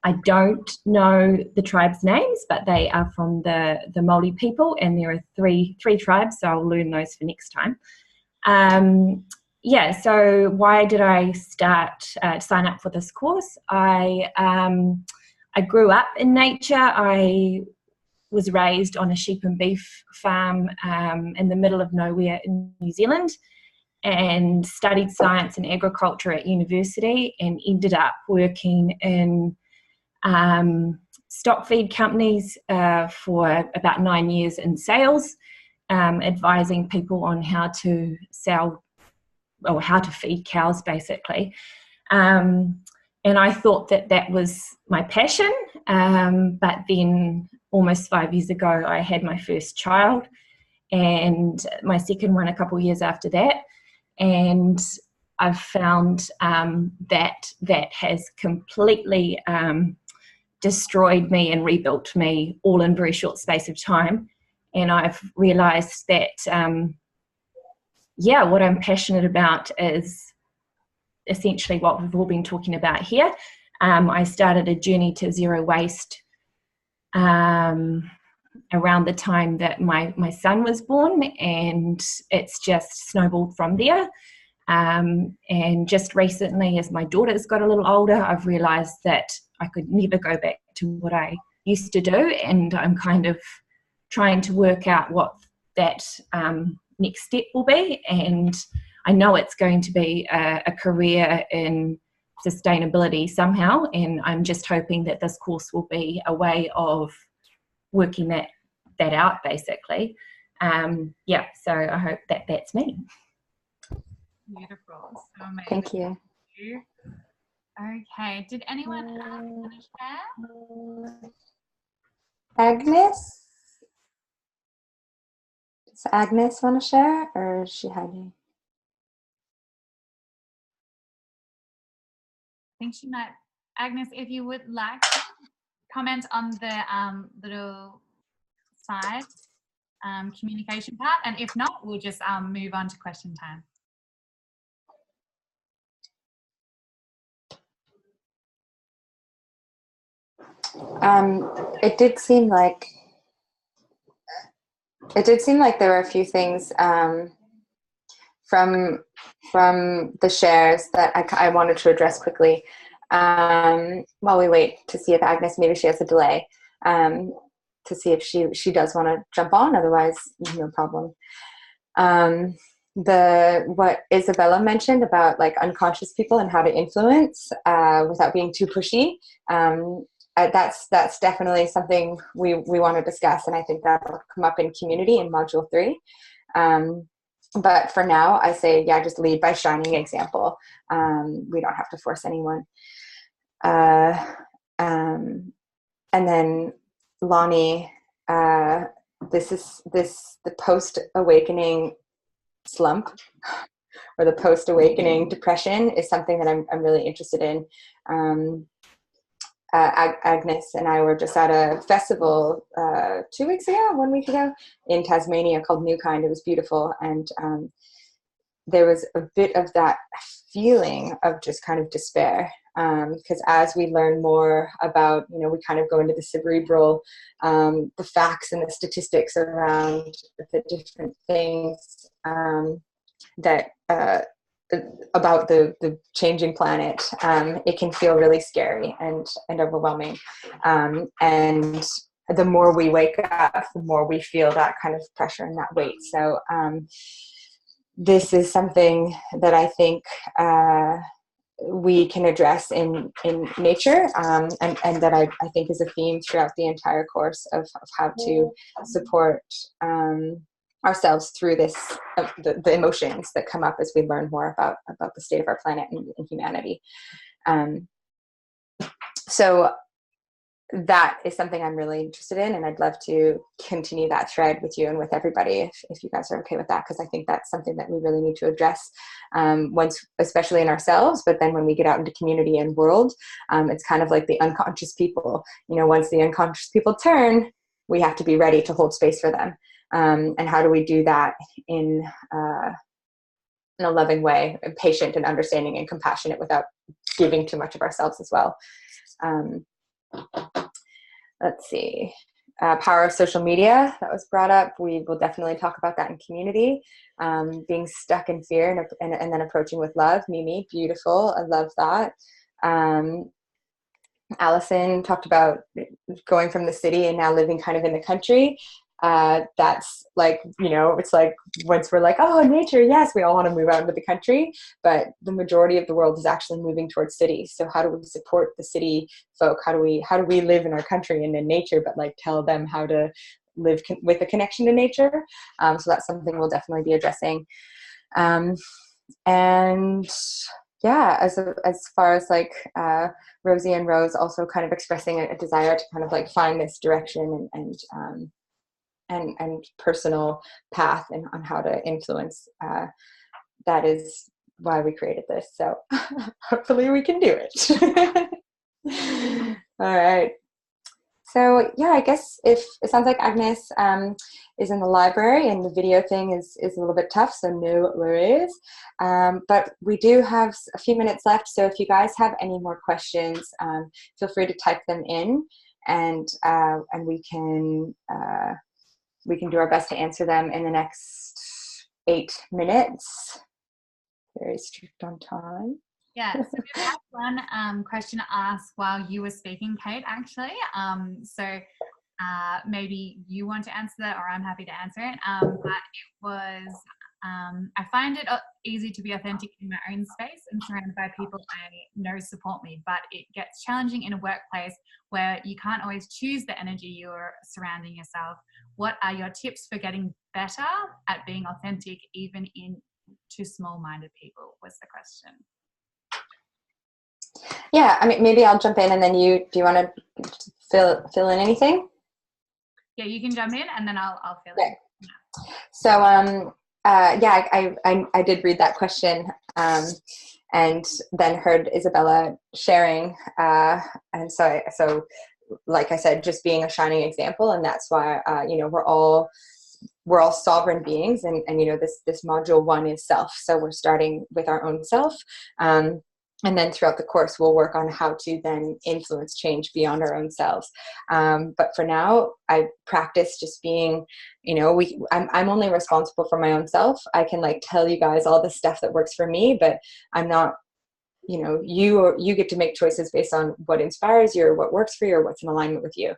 I don't know the tribes' names, but they are from the Māori people, and there are three tribes, so I'll learn those for next time. Yeah, so why did I sign up for this course? I grew up in nature. I was raised on a sheep and beef farm in the middle of nowhere in New Zealand, and studied science and agriculture at university, and ended up working in stock feed companies for about 9 years in sales, advising people on how to sell or how to feed cows, basically. And I thought that was my passion, but then almost 5 years ago I had my first child, and my second one a couple of years after that, and I've found that has completely destroyed me and rebuilt me all in a very short space of time. And I've realized that yeah, what I'm passionate about is essentially what we've all been talking about here. I started a journey to zero waste around the time that my son was born, and it's just snowballed from there. And just recently, as my daughter's got a little older, I've realised that I could never go back to what I used to do, and I'm kind of trying to work out what that next step will be. And I know it's going to be a career in sustainability somehow, and I'm just hoping that this course will be a way of working that out, basically. So I hope that that's me. Beautiful. So amazing. Thank you. Okay, did anyone else want to share? Agnes? Does Agnes want to share, or is she hiding? I think she might. Agnes, if you would like to comment on the little side communication part, and if not, we'll just move on to question time. It did seem like there were a few things from the shares that I wanted to address quickly while we wait to see if Agnes, maybe she has a delay, to see if she does want to jump on. Otherwise, no problem. What Isabella mentioned about like unconscious people and how to influence without being too pushy. That's definitely something we want to discuss, and I think that'll come up in community in module 3. But for now, I say, just lead by shining example. We don't have to force anyone. And then Lonnie, the post-awakening slump or the post-awakening depression is something that I'm really interested in. Agnes and I were just at a festival 1 week ago in Tasmania called New Kind. It was beautiful, and there was a bit of that feeling of just kind of despair, because as we learn more about, we kind of go into the cerebral, the facts and the statistics around the different things that about the changing planet. It can feel really scary and overwhelming, and the more we wake up, the more we feel that kind of pressure and that weight. So this is something that I think we can address in nature, and that I think is a theme throughout the entire course of how to support ourselves through this, the emotions that come up as we learn more about the state of our planet and humanity. So that is something I'm really interested in, and I'd love to continue that thread with you and with everybody if you guys are okay with that, because I think that's something that we really need to address once, especially in ourselves, but then when we get out into community and world, it's kind of like the unconscious people. Once the unconscious people turn, we have to be ready to hold space for them. And how do we do that in a loving way, and patient and understanding and compassionate without giving too much of ourselves as well. Let's see. Power of social media, that was brought up. We will definitely talk about that in community. Being stuck in fear and then approaching with love. Mimi, beautiful. I love that. Allison talked about going from the city and now living kind of in the country. That's like, it's like once we're like, oh, nature, yes, we all want to move out into the country, but the majority of the world is actually moving towards cities. So how do we support the city folk? How do we live in our country and in nature, but like tell them how to live with a connection to nature? So that's something we'll definitely be addressing. And yeah, as far as like Rosie and Rose also kind of expressing a desire to kind of like find this direction and personal path and on how to influence, that is why we created this. So hopefully we can do it. All right. So yeah, I guess if it sounds like Agnes is in the library and the video thing is a little bit tough, so no worries. But we do have a few minutes left, so if you guys have any more questions, feel free to type them in, and we can do our best to answer them in the next 8 minutes. Very strict on time. Yeah, so we have one question asked while you were speaking, Kate, actually. So maybe you want to answer that, or I'm happy to answer it. But it was, I find it easy to be authentic in my own space and surrounded by people I know support me, but it gets challenging in a workplace where you can't always choose the energy you're surrounding yourself. What are your tips for getting better at being authentic, even to small-minded people, was the question. Yeah, I mean, maybe I'll jump in, and then do you want to fill in anything? Yeah, you can jump in, and then I'll fill in. So, yeah, I did read that question, and then heard Isabella sharing, and so, like I said, just being a shining example, and that's why we're all sovereign beings, and this module 1 is self. So we're starting with our own self. And then throughout the course, we'll work on how to then influence change beyond our own selves. But for now, I practice just being, I'm only responsible for my own self. I can tell you guys all the stuff that works for me, but I'm not, you get to make choices based on what inspires you, or what works for you, or what's in alignment with you.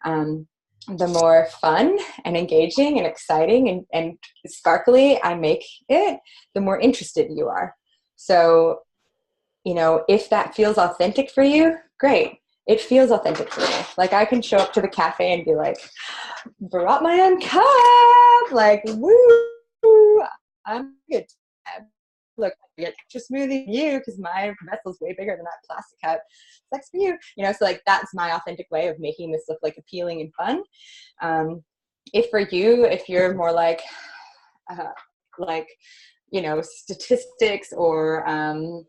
The more fun and engaging and exciting and sparkly I make it, the more interested you are. So, if that feels authentic for you, great. It feels authentic for me. I can show up to the cafe and be like, brought my own cup, woo, I'm good. Look, I get extra smoothie than you because my vessel's way bigger than that plastic cup. Sucks for you. So that's my authentic way of making this look appealing and fun. If you're more statistics or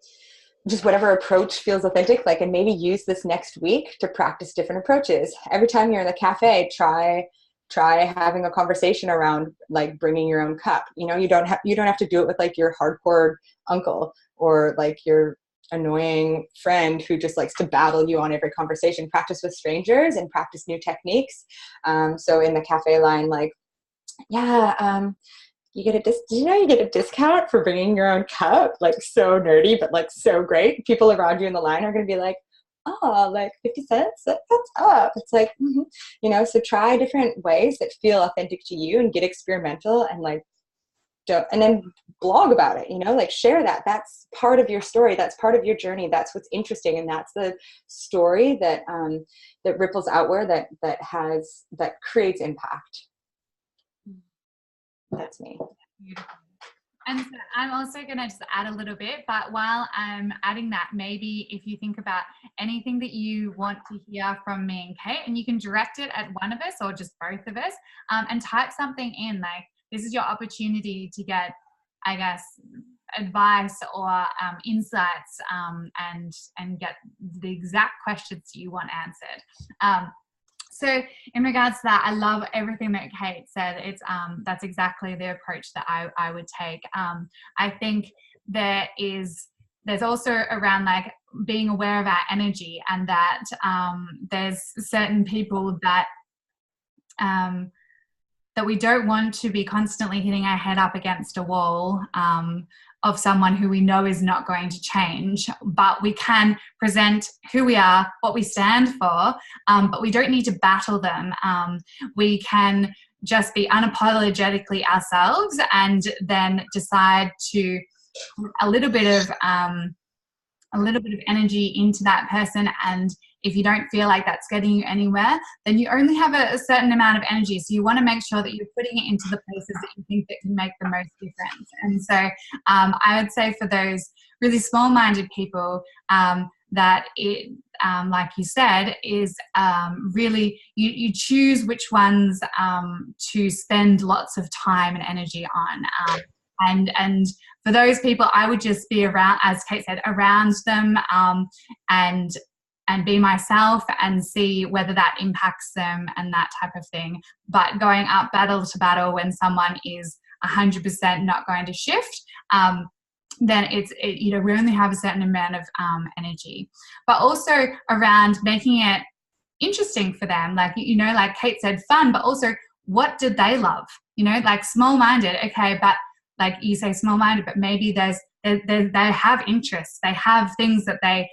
just whatever approach feels authentic, and maybe use this next week to practice different approaches. Every time you're in the cafe, try having a conversation around bringing your own cup. You don't have to do it with your hardcore uncle or your annoying friend who just likes to battle you on every conversation. Practice with strangers and practice new techniques. So in the cafe line, you get did you know you get a discount for bringing your own cup? So nerdy, but so great. People around you in the line are going to be like, oh, 50 cents? That's up. It's so try different ways that feel authentic to you and get experimental, and and then blog about it, share that. That's part of your story. That's part of your journey. That's what's interesting. And that's the story that ripples outward, that creates impact. That's me. Beautiful. And so I'm also going to just add a little bit, but while I'm adding that, maybe if you think about anything that you want to hear from me and Kate, and you can direct it at one of us or just both of us, and type something in, this is your opportunity to get, I guess, advice or insights, and get the exact questions you want answered. So in regards to that, I love everything that Kate said. It's that's exactly the approach that I would take. I think there's also around being aware of our energy, and that there's certain people that that we don't want to be constantly hitting our head up against a wall of someone who we know is not going to change, but we can present who we are, what we stand for, but we don't need to battle them. We can just be unapologetically ourselves, and then decide to put a little bit of energy into that person. And if you don't feel like that's getting you anywhere, then you only have a certain amount of energy. So you want to make sure that you're putting it into the places that you think that can make the most difference. And so I would say for those really small-minded people, that it, like you said, is really, you choose which ones to spend lots of time and energy on. And for those people, I would just be around, as Kate said, around them, and and be myself and see whether that impacts them and that type of thing. But going up battle to battle when someone is 100% not going to shift, then we only have a certain amount of energy. But also around making it interesting for them, like Kate said, fun, but also what did they love? Like small-minded, okay, but like you say small-minded, but maybe they have interests, they have things that they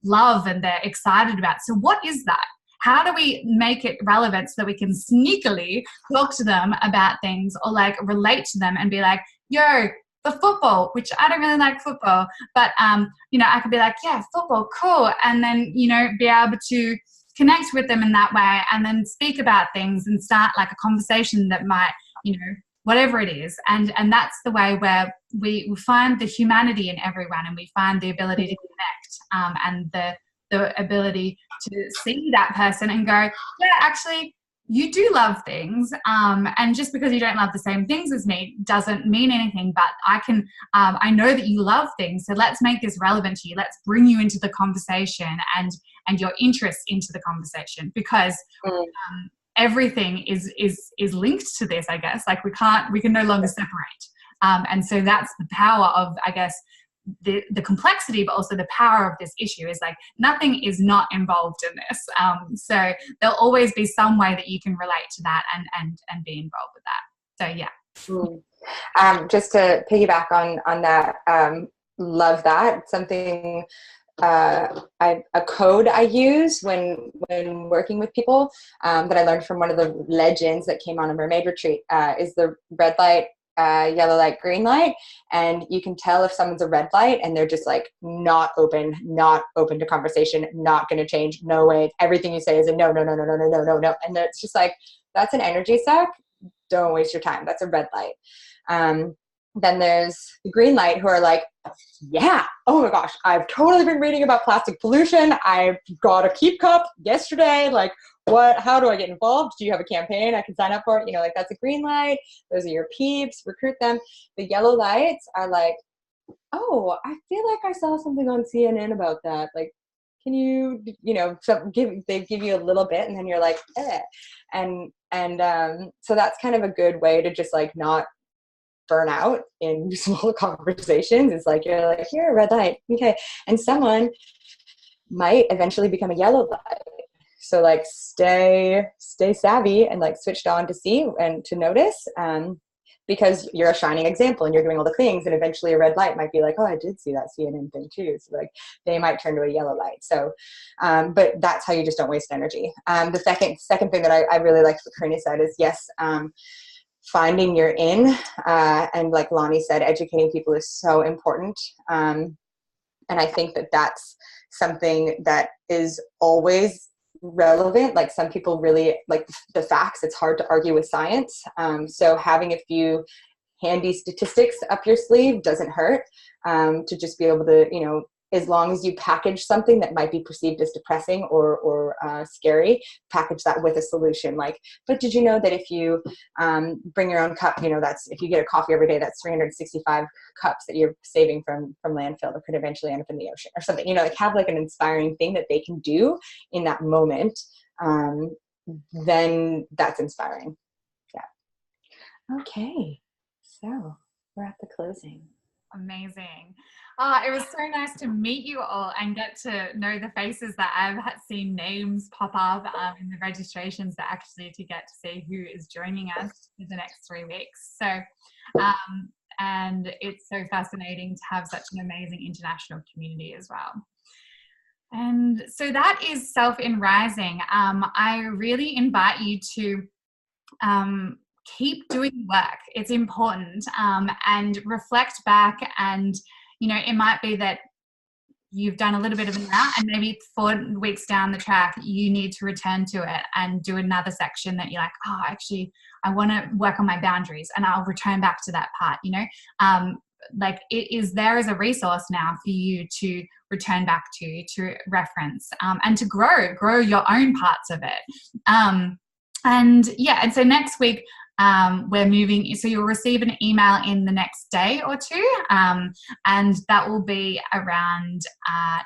love and they're excited about. So what is that? How do we make it relevant so that we can sneakily talk to them about things, or like relate to them and be like, yo, the football, which I don't really like football, but I could be like, yeah, football, cool, and then be able to connect with them in that way, and then speak about things and start like a conversation that might, whatever it is. And that's the way where we find the humanity in everyone, and we find the ability to connect, and the ability to see that person and go, yeah, actually, you do love things, and just because you don't love the same things as me doesn't mean anything, but I know that you love things, so let's make this relevant to you. Let's bring you into the conversation and your interest into the conversation, because everything is linked to this, I guess. Like we can no longer separate. And so that's the power of, I guess, the complexity, but also the power of this issue is like nothing is not involved in this. So there'll always be some way that you can relate to that and be involved with that. So yeah. Just to piggyback on that, love that. Something a code I use when working with people that I learned from one of the legends that came on a mermaid retreat is the red light, yellow light, green light. And you can tell if someone's a red light and they're just like not open to conversation, not going to change, no way, everything you say is a no. And it's just like, that's an energy suck, don't waste your time, that's a red light. Then there's the green light who are like, yeah, oh my gosh, I've totally been reading about plastic pollution, I've got a Keep Cup yesterday, like how do I get involved? Do you have a campaign I can sign up for it? Like that's a green light. Those are your peeps, recruit them. The yellow lights are like, oh, I feel like I saw something on CNN about that. Like, can you, they give you a little bit and then you're like, eh. And so that's kind of a good way to just like not burn out in small conversations. It's like, you're like, here, red light. Okay. And someone might eventually become a yellow light. So like stay savvy and like switched on to see and to notice, because you're a shining example and you're doing all the things, and eventually a red light might be like, oh, I did see that CNN thing too. So like they might turn to a yellow light. So, but that's how you just don't waste energy. The second thing that I really liked what Karina said is yes, finding your in, and like Lonnie said, educating people is so important. And I think that that's something that is always relevant. Like some people really like the facts. It's hard to argue with science. So having a few handy statistics up your sleeve doesn't hurt, to just be able to, as long as you package something that might be perceived as depressing or scary, package that with a solution. Like, but did you know that if you bring your own cup, that's, if you get a coffee every day, that's 365 cups that you're saving from landfill that could eventually end up in the ocean or something, like have like an inspiring thing that they can do in that moment. Then that's inspiring. Yeah. Okay. So we're at the closing. Amazing. It was so nice to meet you all and get to know the faces that I've seen names pop up in the registrations, but actually to get to see who is joining us for the next 3 weeks. So, and it's so fascinating to have such an amazing international community as well. And so that is Self in Rising. I really invite you to keep doing work. It's important, and reflect back, and it might be that you've done a little bit of it now, and maybe 4 weeks down the track you need to return to it and do another section that you're like, oh, actually I want to work on my boundaries, and I'll return back to that part. Like it is there as a resource now for you to return back to reference, and to grow your own parts of it. And so next week we're moving, so you'll receive an email in the next day or two, and that will be around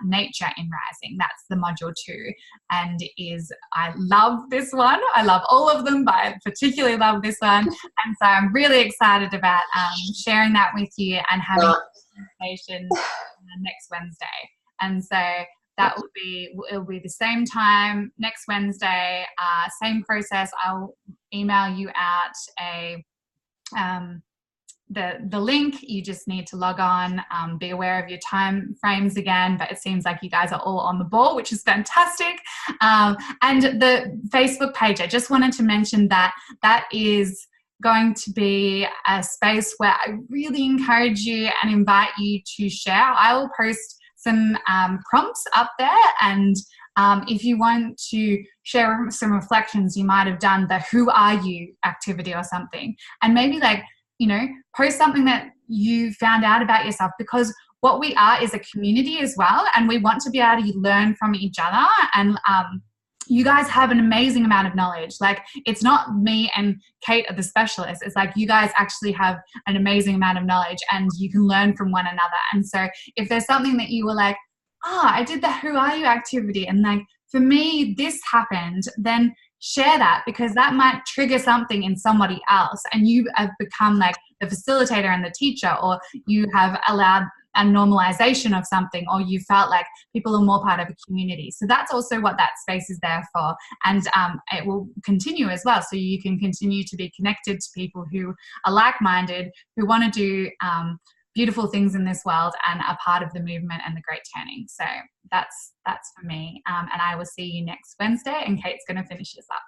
nature in rising. That's the module 2, and I love this one. I love all of them, but I particularly love this one, and so I'm really excited about sharing that with you and having a conversation next Wednesday. And so it'll be the same time next Wednesday, same process. I'll email you out the link. You just need to log on, be aware of your time frames again, but it seems like you guys are all on the ball, which is fantastic. And the Facebook page, I just wanted to mention that is going to be a space where I really encourage you and invite you to share. I will post some prompts up there, and if you want to share some reflections you might have done, the who are you activity or something, and maybe post something that you found out about yourself, because what we are is a community as well, and we want to be able to learn from each other. And you guys have an amazing amount of knowledge. Like, it's not me and Kate are the specialists. It's like you guys actually have an amazing amount of knowledge, and you can learn from one another. And so if there's something that you were like, I did the who are you activity, and like, for me, this happened, then share that, because that might trigger something in somebody else, and you have become like the facilitator and the teacher, or you have allowed a normalization of something, or you felt like people are more part of a community. So that's also what that space is there for. And it will continue as well. So you can continue to be connected to people who are like-minded, who want to do beautiful things in this world and are part of the movement and the Great Turning. So that's for me. And I will see you next Wednesday, and Kate's going to finish this up.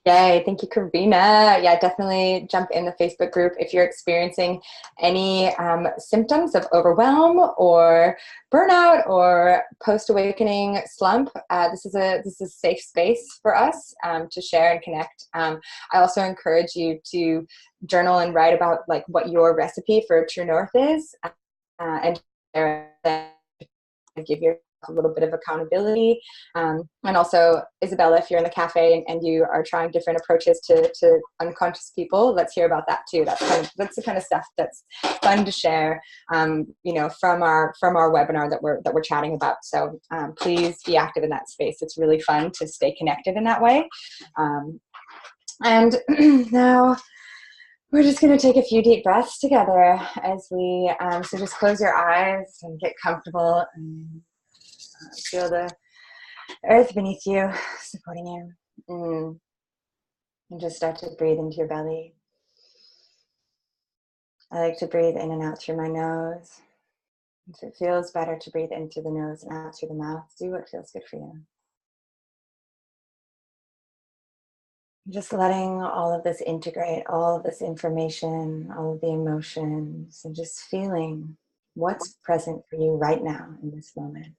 Yay, thank you, Karina. Yeah, definitely jump in the Facebook group if you're experiencing any symptoms of overwhelm or burnout or post-awakening slump. This is a safe space for us to share and connect. I also encourage you to journal and write about like what your recipe for True North is, and give your a little bit of accountability. And also, Isabella, if you're in the cafe and you are trying different approaches to unconscious people, let's hear about that too. That's the kind of stuff that's fun to share, from our webinar that we're chatting about. So please be active in that space. It's really fun to stay connected in that way. And now we're just going to take a few deep breaths together as we, so just close your eyes and get comfortable and feel the earth beneath you, supporting you. And just start to breathe into your belly. I like to breathe in and out through my nose. If it feels better to breathe in through the nose and out through the mouth, do what feels good for you. Just letting all of this integrate, all of this information, all of the emotions, and just feeling what's present for you right now in this moment.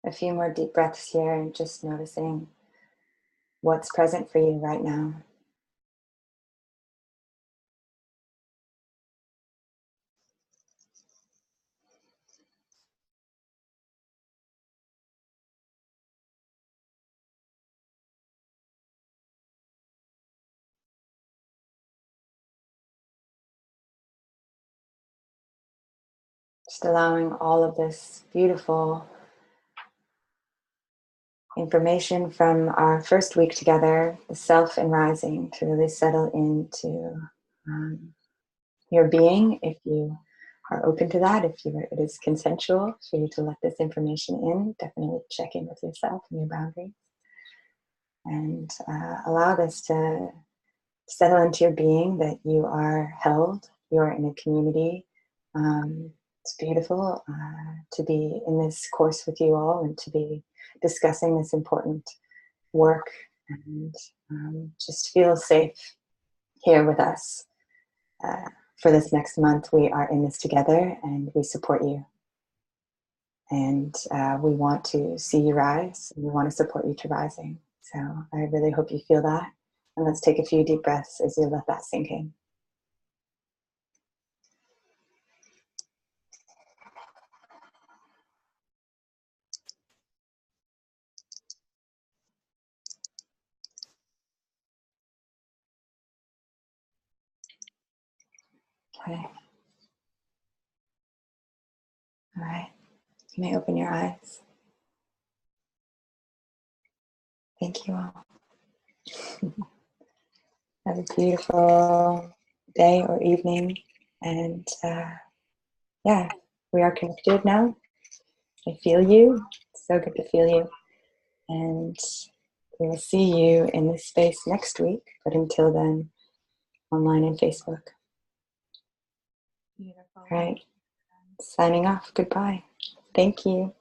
A few more deep breaths here, and just noticing what's present for you right now. Just allowing all of this beautiful information from our first week together, the self and rising, to really settle into your being, if you are open to that, it is consensual for you to let this information in. Definitely check in with yourself and your boundaries, and allow this to settle into your being, that you are held, you are in a community. It's beautiful to be in this course with you all and to be discussing this important work, and just feel safe here with us. For this next month, we are in this together, and we support you. And we want to see you rise, and we want to support you to rising. So I really hope you feel that. And let's take a few deep breaths as you let that sink in. Okay. All right. You may open your eyes. Thank you all. Have a beautiful day or evening. And yeah, we are connected now. I feel you. It's so good to feel you. And we will see you in this space next week. But until then, online and Facebook. Beautiful. All right. Signing off. Goodbye. Thank you.